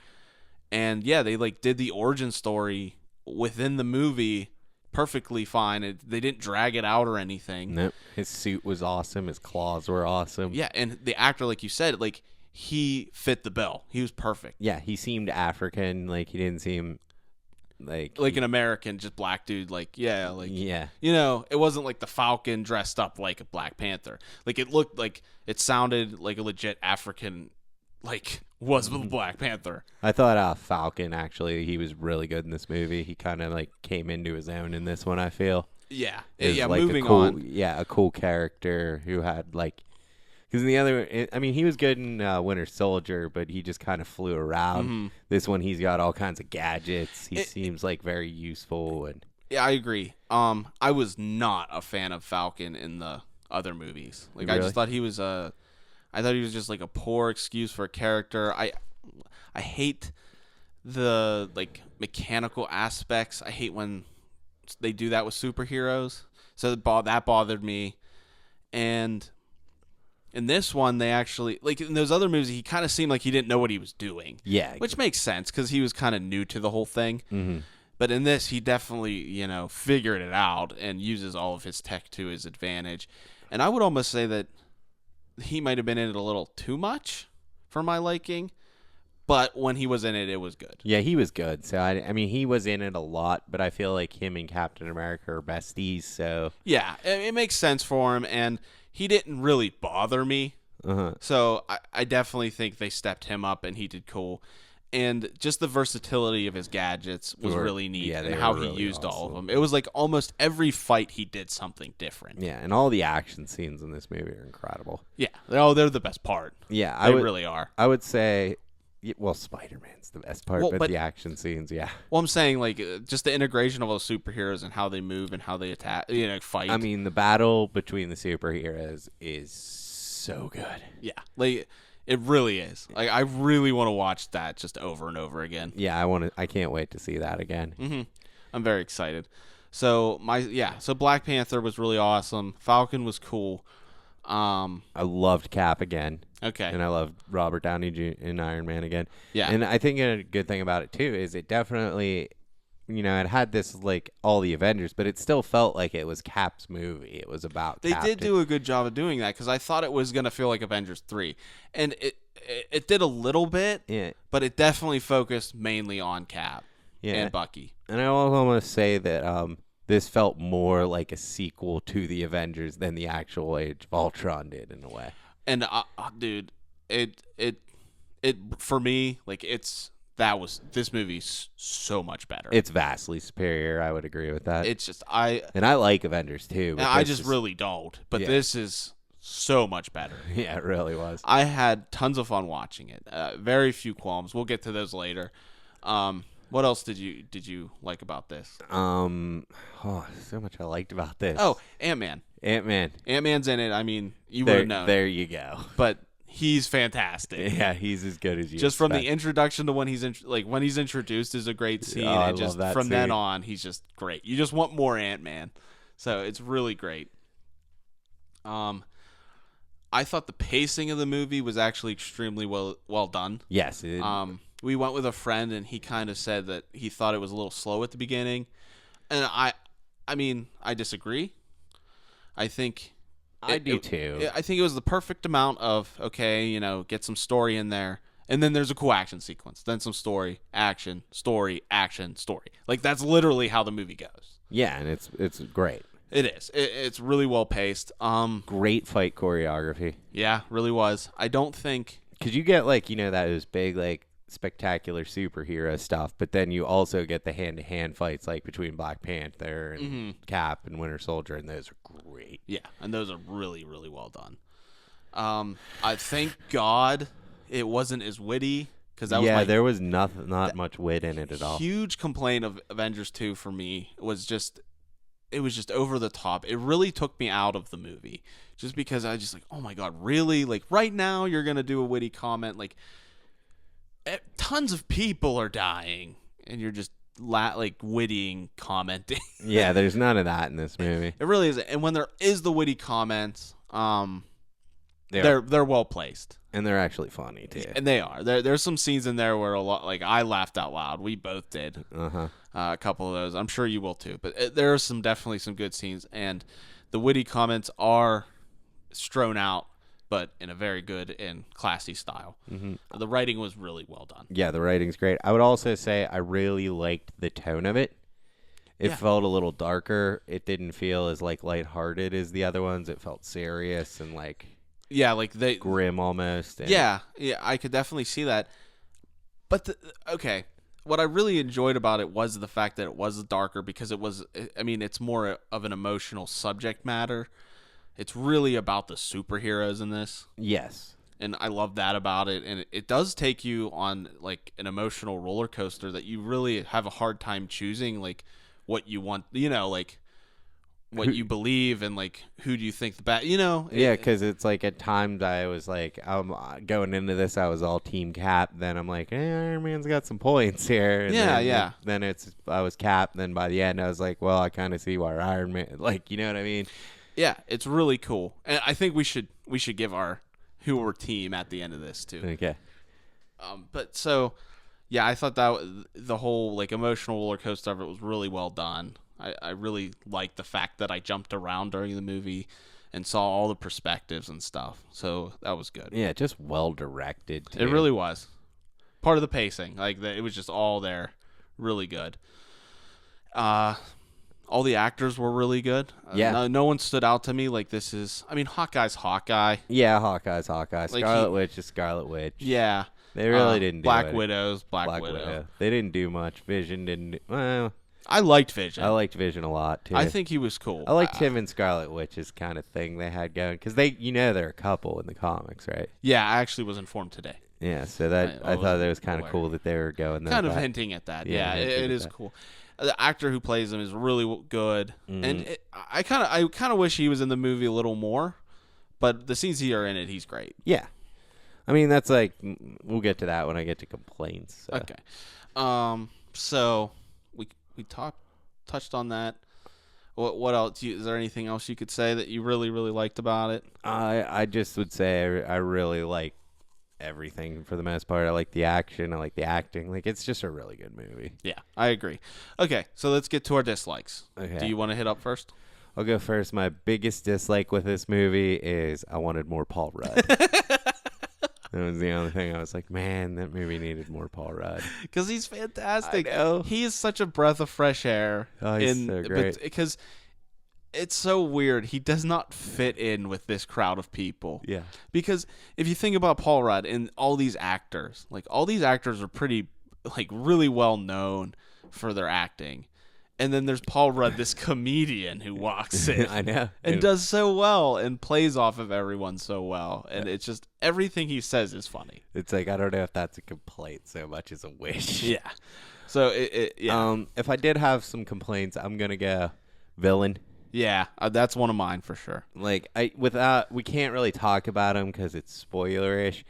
And, yeah, they, like, did the origin story within the movie perfectly fine. They didn't drag it out or anything. Nope. His suit was awesome. His claws were awesome. Yeah, and the actor, like you said, like, he fit the bill. He was perfect. Yeah, he seemed African. Like, he didn't seem... Like an American, just black dude, like, yeah, like, yeah. You know, it wasn't like the Falcon dressed up like a Black Panther. Like, it looked like, it sounded like a legit African, like, was with Black Panther. I thought Falcon, actually, he was really good in this movie. He kind of, like, came into his own in this one, I feel. Yeah. Is, Yeah, like, moving on. on. Yeah, a cool character who had, like... Because in the other, I mean, he was good in Winter Soldier, but he just kind of flew around. Mm-hmm. This one, he's got all kinds of gadgets. He seems like very useful. And Yeah, I agree. I was not a fan of Falcon in the other movies. Like, Really? I just thought he was just like a poor excuse for a character. I hate the, like, mechanical aspects. I hate when they do that with superheroes. So that bothered me. And in this one, they actually, like, in those other movies, he kind of seemed like he didn't know what he was doing. yeah. Which makes sense because he was kind of new to the whole thing. Mm-hmm. But in this, he definitely, you know, figured it out and uses all of his tech to his advantage. And I would almost say that he might have been in it a little too much for my liking. But when he was in it, it was good. Yeah, he was good. So, I mean, he was in it a lot, but I feel like him and Captain America are besties, so... Yeah, it makes sense for him, and he didn't really bother me. Uh-huh. So I definitely think they stepped him up, and he did cool. And just the versatility of his gadgets was really neat, yeah, and how he really used all of awesome. them. It was like almost every fight he did something different. Yeah, and all the action scenes in this movie are incredible. Yeah. Oh, they're the best part. Yeah, They really are. I would say... Well, Spider-Man's the best part, Well, but but- the action scenes, yeah. Well, I'm saying, like, just the integration of those superheroes and how they move and how they attack, you know, fight. I mean, the battle between the superheroes is so good. Yeah. Like, it really is. Like, I really want to watch that just over and over again. Yeah, I can't wait to see that again. Mm-hmm. I'm very excited. So, so Black Panther was really awesome. Falcon was cool. I loved Cap again. Okay. And I loved Robert Downey Jr. in Iron Man again. Yeah. And I think a good thing about it, too, is it definitely, you know, it had this, like, all the Avengers, but it still felt like it was Cap's movie. It was about They Cap. did do a good job of doing that because I thought it was going to feel like Avengers 3. And it did a little bit, Yeah. but it definitely focused mainly on Cap Yeah. and Bucky. And I also want to say that this felt more like a sequel to the Avengers than the actual Age of Ultron did in a way. And dude, it for me, like this movie's so much better. It's vastly superior. I would agree with that. It's just I like Avengers too. But I just really don't. But this is so much better. Yeah, it really was. I had tons of fun watching it. Very few qualms. We'll get to those later. What else did you like about this? So much I liked about this. Oh, Ant-Man. Ant-Man's in it. I mean, you would have known. There you go. But he's fantastic. Yeah, he's as good as you. Just from the introduction to when he's when he's introduced is a great scene. Oh, and just from then on, he's just great. You just want more Ant-Man. So it's really great. I thought the pacing of the movie was actually extremely well done. Yes. We went with a friend, and he kind of said that he thought it was a little slow at the beginning, and I mean, I disagree. I think I do too. I think it was the perfect amount of get some story in there, and then there's a cool action sequence, then some story, action, story, action, story. Like that's literally how the movie goes. Yeah, and it's great. It is. It's really well paced. Great fight choreography. Yeah, really was. I don't think because you get that is big spectacular superhero stuff, but then you also get the hand-to-hand fights between Black Panther and Cap and Winter Soldier, and those are great. Yeah, and those are really, really well done. I thank God it wasn't as witty because there was not much wit in it at all. Huge complaint of Avengers 2 for me was it was just over the top. It really took me out of the movie just because I was just oh my God, really? Like right now you're gonna do a witty comment tons of people are dying, and you're just wittying, commenting. Yeah, there's none of that in this movie. It really isn't. And when there is the witty comments, they're well placed, and they're actually funny too. And they are. There's some scenes in there where a lot I laughed out loud. We both did. A couple of those. I'm sure you will too. But there are definitely some good scenes, and the witty comments are strewn out, but in a very good and classy style. The writing was really well done. Yeah, the writing's great. I would also say I really liked the tone of it. It felt a little darker. It didn't feel as lighthearted as the other ones. It felt serious and grim almost. Yeah, I could definitely see that. But what I really enjoyed about it was the fact that it was darker because it's more of an emotional subject matter. It's really about the superheroes in this. Yes. And I love that about it. And it does take you on an emotional roller coaster that you really have a hard time choosing what you want, what you believe and who do you think the bad, Yeah, because it's at times I was I'm going into this, I was all Team Cap. Then I'm Iron Man's got some points here. And then I was Cap. Then by the end I was well, I kind of see why Iron Man, you know what I mean? Yeah, it's really cool, and I think we should give who we're team at the end of this too. Okay. But so, yeah, I thought that the whole emotional roller coaster of it was really well done. I really liked the fact that I jumped around during the movie and saw all the perspectives and stuff. So that was good. Yeah, just well directed. It really was. Part of the pacing, it was just all there, really good. All the actors were really good. Yeah. No one stood out to me Hawkeye's Hawkeye. Yeah, Hawkeye's Hawkeye. Scarlet Witch is Scarlet Witch. Yeah. They really didn't do Black Widow's Black Widow. They didn't do much. Vision didn't. Well, I liked Vision. I liked Vision a lot, too. I think he was cool. I liked him and Scarlet Witch's kind of thing they had going. Because they're a couple in the comics, right? Yeah, I actually was informed today. Yeah, so I thought that was kind of cool that they were going there. Kind of hinting at that. Yeah, it is cool. The actor who plays him is really good, and I kind of wish he was in the movie a little more, but the scenes he are in it, he's great. Yeah, I mean that's we'll get to that when I get to complaints. So. Okay, so we touched on that. What else? Is there anything else you could say that you really liked about it? I just would say I really like everything for the most part. I like the action. I like the acting. It's just a really good movie. Yeah, I agree. Okay, so let's get to our dislikes. Okay. Do you want to hit up first? I'll go first. My biggest dislike with this movie is I wanted more Paul Rudd. That was the only thing I was like, man, that movie needed more Paul Rudd. Because he's fantastic. I know. He is such a breath of fresh air. Oh, he's so great. Because it's so weird. He does not fit in with this crowd of people. Yeah. Because if you think about Paul Rudd and all these actors, like all these actors are pretty, like really well known for their acting. And then there's Paul Rudd, this comedian who walks in. I know. And does so well and plays off of everyone so well. And it's just everything he says is funny. It's like, I don't know if that's a complaint so much as a wish. Yeah. So, yeah. If I did have some complaints, I'm going to go villain. Yeah, that's one of mine for sure. Like, we can't really talk about him because it's spoilerish.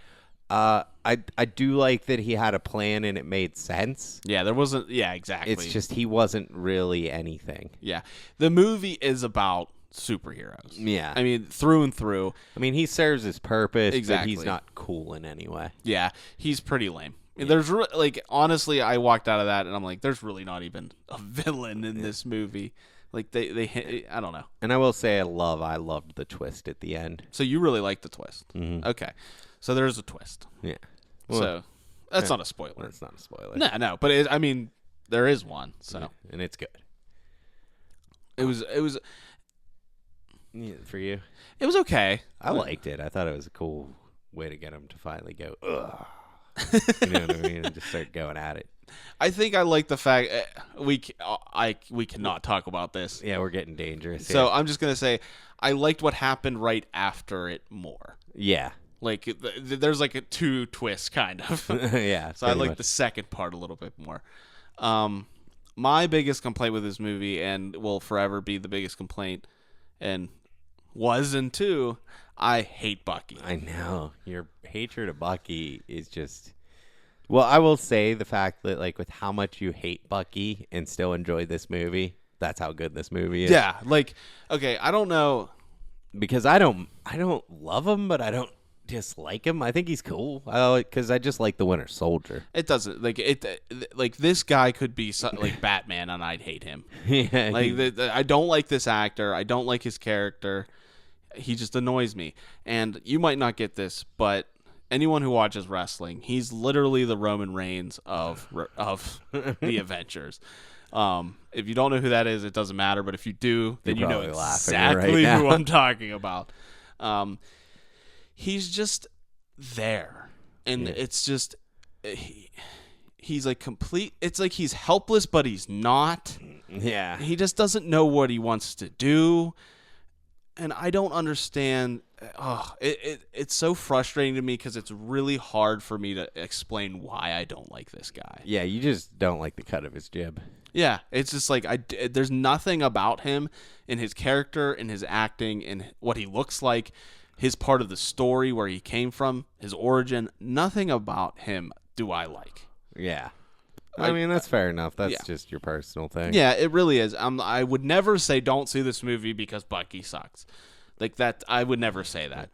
I do like that he had a plan and it made sense. Yeah, there wasn't. Yeah, exactly. It's just he wasn't really anything. Yeah, the movie is about superheroes. Yeah, I mean through and through. I mean he serves his purpose. Exactly. But he's not cool in any way. Yeah, he's pretty lame. Yeah. There's like honestly, I walked out of that and I'm like, there's really not even a villain in this movie. Like they I don't know. And I will say I loved the twist at the end. So you really like the twist? Mm-hmm. Okay, so there's a twist. Yeah. Well, so that's not a spoiler. That's not a spoiler. No, but I mean, there is one. So yeah, and it's good. It was Yeah, for you. It was okay. I liked it. I thought it was a cool way to get him to finally go, ugh. You know what I mean? And just start going at it. I think I like the fact we cannot talk about this. Yeah, we're getting dangerous. So I'm just gonna say I liked what happened right after it more. Yeah. Like there's like a two twists kind of. Yeah. So I like the second part a little bit more. My biggest complaint with this movie, and will forever be the biggest complaint, and was and two, I hate Bucky. I know. Your hatred of Bucky is just... Well, I will say the fact that, like, with how much you hate Bucky and still enjoy this movie, that's how good this movie is. Yeah, like, okay, I don't know. Because I don't love him, but I don't dislike him. I think he's cool. Because I just like the Winter Soldier. It doesn't, like this guy could be like Batman and I'd hate him. Yeah. Like, I don't like this actor. I don't like his character. He just annoys me. And you might not get this, but anyone who watches wrestling, he's literally the Roman Reigns of the Avengers. If you don't know who that is, it doesn't matter. But if you do, then you know exactly who I'm talking about. He's just there, and it's just he's like complete. It's like he's helpless, but he's not. Yeah, he just doesn't know what he wants to do. And I don't understand. It's so frustrating to me because it's really hard for me to explain why I don't like this guy. Yeah, you just don't like the cut of his jib. Yeah, it's just like there's nothing about him in his character, in his acting, in what he looks like, his part of the story, where he came from, his origin. Nothing about him do I like. Yeah. I mean, that's fair enough. That's just your personal thing. Yeah, it really is. I would never say don't see this movie because Bucky sucks. Like that, I would never say that.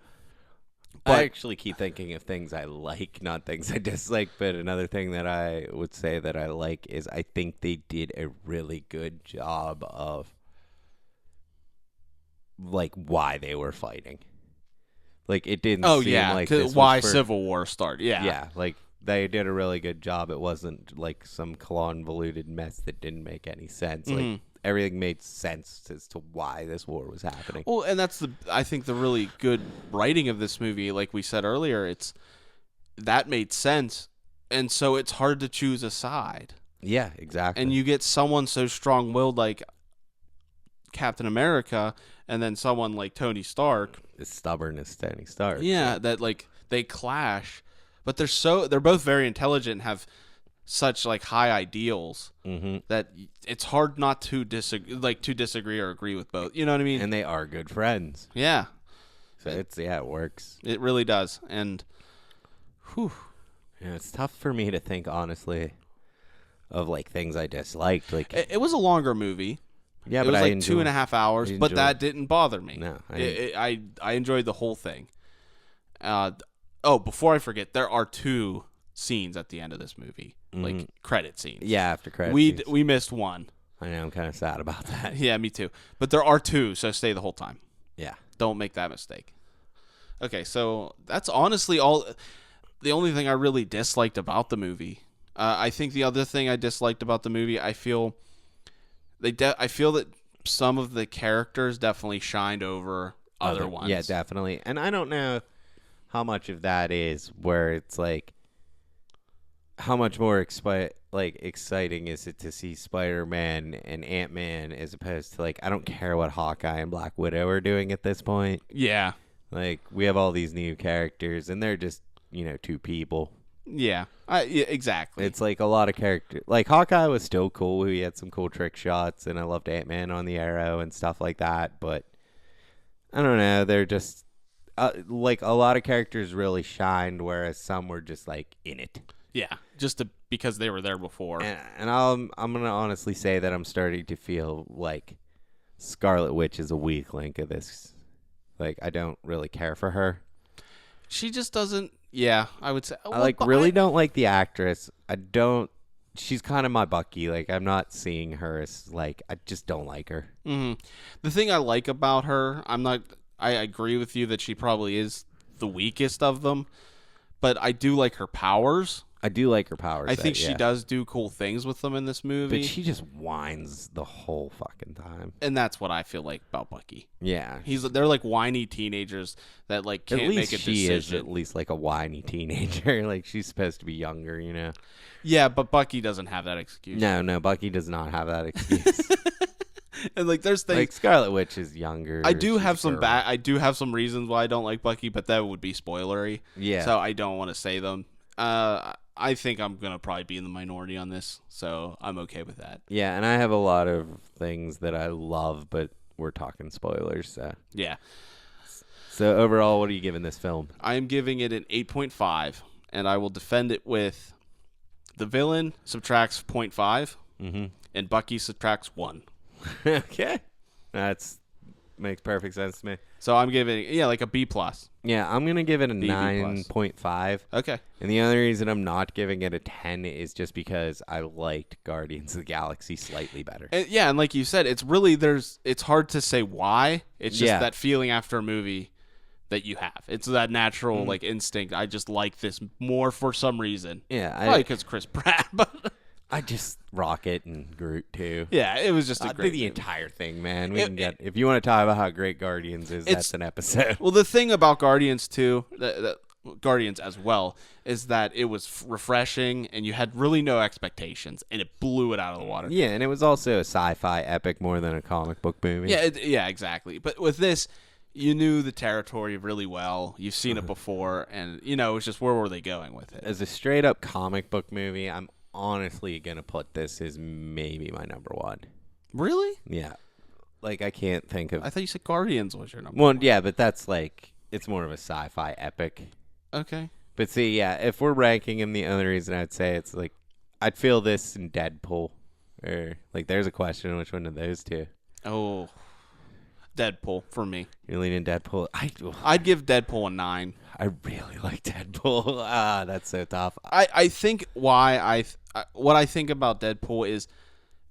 But I actually keep thinking of things I like, not things I dislike. But another thing that I would say that I like is I think they did a really good job of like why they were fighting. Like it didn't seem like this why Civil War started. Yeah. Yeah, like they did a really good job. It wasn't like some convoluted mess that didn't make any sense. Mm-hmm. Like everything made sense as to why this war was happening. Well, and that's I think the really good writing of this movie, like we said earlier, that made sense, and so it's hard to choose a side. Yeah, exactly. And you get someone so strong-willed like Captain America, and then someone like Tony Stark, as stubborn as Tony Stark. Yeah, that like they clash. But they're both very intelligent and have such like high ideals that it's hard not to disagree or agree with both. You know what I mean? And they are good friends. Yeah. So it works. It really does. And whew. Yeah, it's tough for me to think honestly of like things I disliked. Like it was a longer movie. Yeah, it but was I like 2.5 hours, but that didn't bother me. No, I enjoyed the whole thing. Before I forget, there are 2 scenes at the end of this movie, like credit scenes. Yeah, after credits. We missed one. I know, I'm kind of sad about that. Yeah, me too. But there are 2, so stay the whole time. Yeah. Don't make that mistake. Okay, so that's honestly all. the only thing I really disliked about the movie. I think the other thing I disliked about the movie, I feel that some of the characters definitely shined over other ones. Yeah, definitely. And I don't know how much of that is where it's like, how much more exciting is it to see Spider-Man and Ant-Man as opposed to, like, I don't care what Hawkeye and Black Widow are doing at this point. Yeah. Like, we have all these new characters, and they're just, two people. Yeah. Yeah, exactly. It's like a lot of characters. Like, Hawkeye was still cool. He had some cool trick shots, and I loved Ant-Man on the arrow and stuff like that. But, I don't know. They're just, like, a lot of characters really shined, whereas some were just, like, in it. Yeah, because they were there before. And I'm going to honestly say that I'm starting to feel like Scarlet Witch is a weak link of this. Like, I don't really care for her. She just doesn't. Yeah, I would say. I don't like the actress. She's kind of my Bucky. Like, I'm not seeing her as, like, I just don't like her. Mm-hmm. The thing I like about her, I agree with you that she probably is the weakest of them, but I do like her powers. I do like her powers. I think she does do cool things with them in this movie. But she just whines the whole fucking time. And that's what I feel like about Bucky. Yeah. They're like whiny teenagers that like can't make a decision. She is at least like a whiny teenager. Like, she's supposed to be younger, Yeah, but Bucky doesn't have that excuse. No, Bucky does not have that excuse. And like there's things like Scarlet Witch is younger. I do have some reasons why I don't like Bucky, but that would be spoilery. Yeah. So I don't want to say them. I think I'm going to probably be in the minority on this, so I'm okay with that. Yeah, and I have a lot of things that I love, but we're talking spoilers, so. Yeah. So overall, what are you giving this film? I am giving it an 8.5, and I will defend it with the villain subtracts 0.5, and Bucky subtracts 1. Okay. Makes perfect sense to me. So I'm giving it, like a B+. Yeah, I'm going to give it a 9.5. Okay. And the only reason I'm not giving it a 10 is just because I liked Guardians of the Galaxy slightly better. And like you said, it's hard to say why. It's just that feeling after a movie that you have. It's that natural like instinct. I just like this more for some reason. Yeah. Probably because Chris Pratt, but... I just Rocket and Groot too. Yeah, it was just a great the entire thing, man. If you want to talk about how great Guardians is, that's an episode. Well, the thing about Guardians too, Guardians as well, is that it was refreshing and you had really no expectations, and it blew it out of the water. Yeah, and it was also a sci-fi epic more than a comic book movie. Yeah, exactly. But with this, you knew the territory really well. You've seen it before, and it was just where were they going with it? As a straight up comic book movie, I'm honestly gonna put this as maybe my number one. Really? Yeah. Like, I can't think of. I thought you said Guardians was your number one. Yeah, but that's like, it's more of a sci-fi epic. Okay. But see, yeah, if we're ranking him, the only reason I'd say it's like, I'd feel this in Deadpool, or like, there's a question, which one of those two? Oh, Deadpool for me. You're leaning Deadpool. I'd give Deadpool a 9. I really like Deadpool. That's so tough. I think what I think about Deadpool is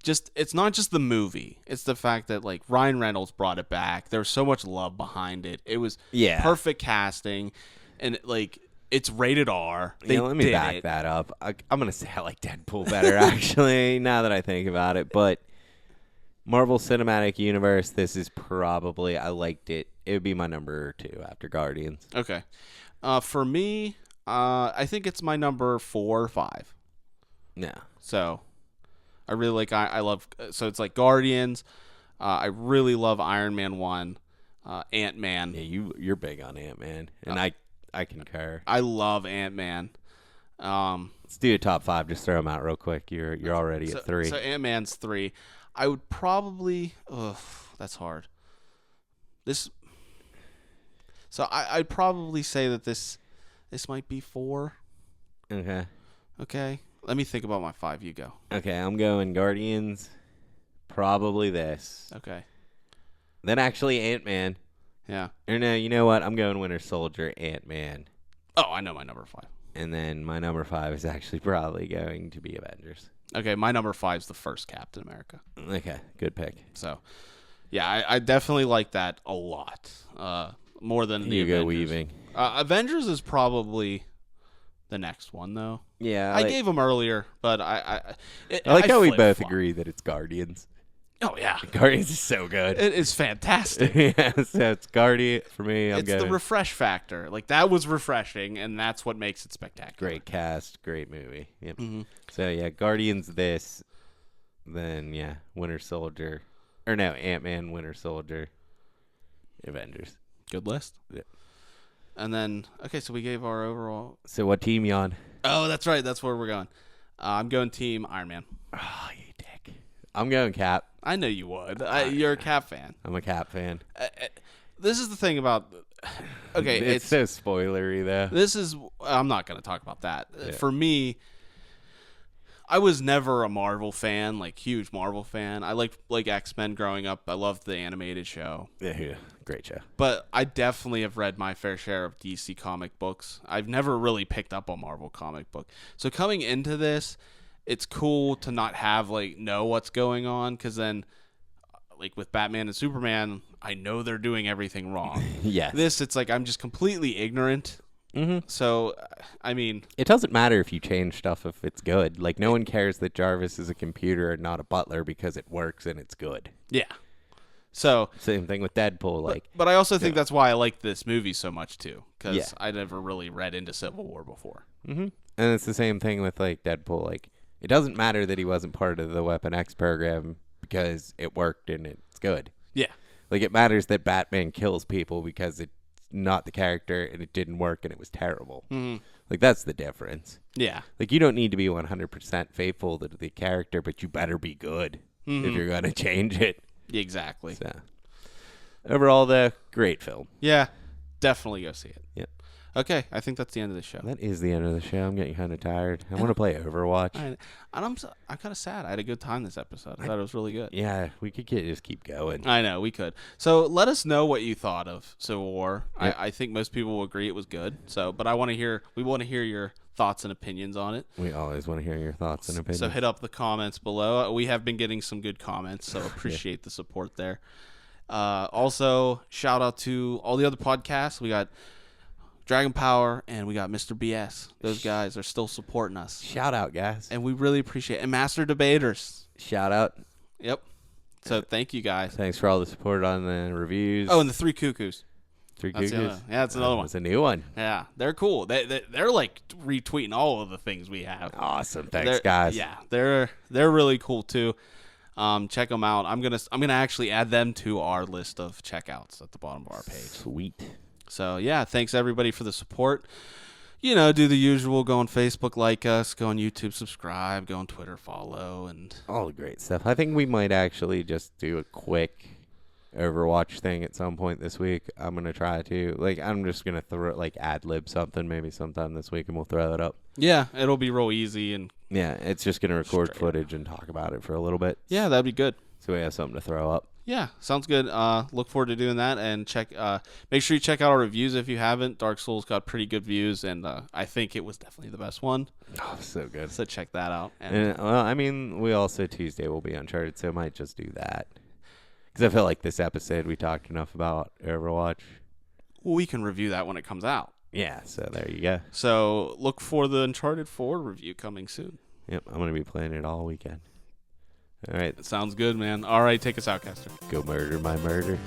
just, it's not just the movie. It's the fact that like Ryan Reynolds brought it back. There was so much love behind it. It was perfect casting, and like it's rated R. Let me back that up. I'm gonna say I like Deadpool better actually. Now that I think about it, but Marvel Cinematic Universe, this is probably, I liked it. It would be my number 2 after Guardians. Okay. For me, I think it's my number 4 or 5. Yeah. So, I really like, I love, so it's like Guardians. I really love Iron Man 1, Ant-Man. Yeah, you're big on Ant-Man, and I concur. I love Ant-Man. Let's do a top 5. Just throw them out real quick. You're already at 3. So Ant-Man's 3. I would probably... that's hard. I'd probably say that this might be 4. Okay. Let me think about my 5. You go. Okay, I'm going Guardians. Probably this. Okay. Then actually Ant-Man. Yeah. Or no, you know what? I'm going Winter Soldier, Ant-Man. Oh, I know my number 5. And then my number 5 is actually probably going to be Avengers. Okay, my number 5 is the first Captain America. Okay, good pick. So, yeah, I definitely like that a lot. More than the Hugo Avengers. Weaving. Avengers is probably the next one though. Yeah, I gave them earlier, but I like how we both flip-flop. agree that it's Guardians. Oh yeah, Guardians is so good. it is fantastic. Yeah, so it's Guardian for me. It's the refresh factor. Like that was refreshing, and that's what makes it spectacular. Great cast, great movie. Yep. Mm-hmm. So yeah, Guardians. This, then Winter Soldier, or no, Ant-Man, Winter Soldier, Avengers. Good list. Yeah. And then so we gave our overall. So what team you on? Oh, that's right. That's where we're going. I'm going Team Iron Man. Oh, you dick. I'm going Cap. I know you would. You're a Cap fan. I'm a Cap fan. This is the thing about. Okay, it's so spoilery though. This is. I'm not going to talk about that. Yeah. For me, I was never a Marvel fan, like huge Marvel fan. I liked like X-Men growing up. I loved the animated show. Yeah, great show. But I definitely have read my fair share of DC comic books. I've never really picked up a Marvel comic book. So coming into this, it's cool to not have know what's going on, because then like with Batman and Superman, I know they're doing everything wrong. Yes. This, it's like I'm just completely ignorant. Mm-hmm. So, I mean, it doesn't matter if you change stuff if it's good. Like no one cares that Jarvis is a computer and not a butler because it works and it's good. Yeah. So same thing with Deadpool. But I also think that's why I like this movie so much too, because I never really read into Civil War before. Mm-hmm. And it's the same thing with Deadpool. Like it doesn't matter that he wasn't part of the Weapon X program because it worked and it's good. Yeah. Like it matters that Batman kills people because it's not the character and it didn't work and it was terrible. Mm-hmm. Like that's the difference. Yeah. Like you don't need to be 100% faithful to the character, but you better be good if you're going to change it. Exactly. So overall, the great film. Yeah. Definitely go see it. Yep. Okay, I think that's the end of the show. That is the end of the show. I'm getting kind of tired. I want to play Overwatch. And I'm kind of sad. I had a good time this episode. I thought it was really good. Yeah, we could just keep going. I know, we could. So let us know what you thought of Civil War. Yep. I think most people will agree it was good. So, but we want to hear your thoughts and opinions on it. We always want to hear your thoughts and opinions. So hit up the comments below. We have been getting some good comments, so appreciate the support there. Also, shout out to all the other podcasts. We got Dragon Power, and we got Mr. BS. Those guys are still supporting us. Shout out, guys. And we really appreciate it. And Master Debaters. Shout out. Yep. So thank you, guys. Thanks for all the support on the reviews. Oh, and the Three Cuckoos. Three That's Cuckoos. that's another one. That's a new one. Yeah, they're cool. They're like retweeting all of the things we have. Awesome. Thanks, guys. Yeah, they're really cool too. Check them out. I'm gonna actually add them to our list of checkouts at the bottom of our page. Sweet. So, yeah, thanks, everybody, for the support. Do the usual. Go on Facebook, like us. Go on YouTube, subscribe. Go on Twitter, follow. And all the great stuff. I think we might actually just do a quick Overwatch thing at some point this week. I'm going to try to. I'm just going to throw, ad-lib something maybe sometime this week, and we'll throw it up. Yeah, it'll be real easy. And yeah, it's just going to record footage and talk about it for a little bit. Yeah, that'd be good. So we have something to throw up. Yeah, sounds good. Look forward to doing that, and make sure you check out our reviews if you haven't. Dark Souls got pretty good views, and I think it was definitely the best one. Oh, so good. So check that out. And, we also Tuesday will be Uncharted, so I might just do that. Because I feel like this episode we talked enough about Overwatch. Well, we can review that when it comes out. Yeah, so there you go. So look for the Uncharted 4 review coming soon. Yep, I'm going to be playing it all weekend. All right. Sounds good, man. All right, take us out, Kester. Go murder my murder.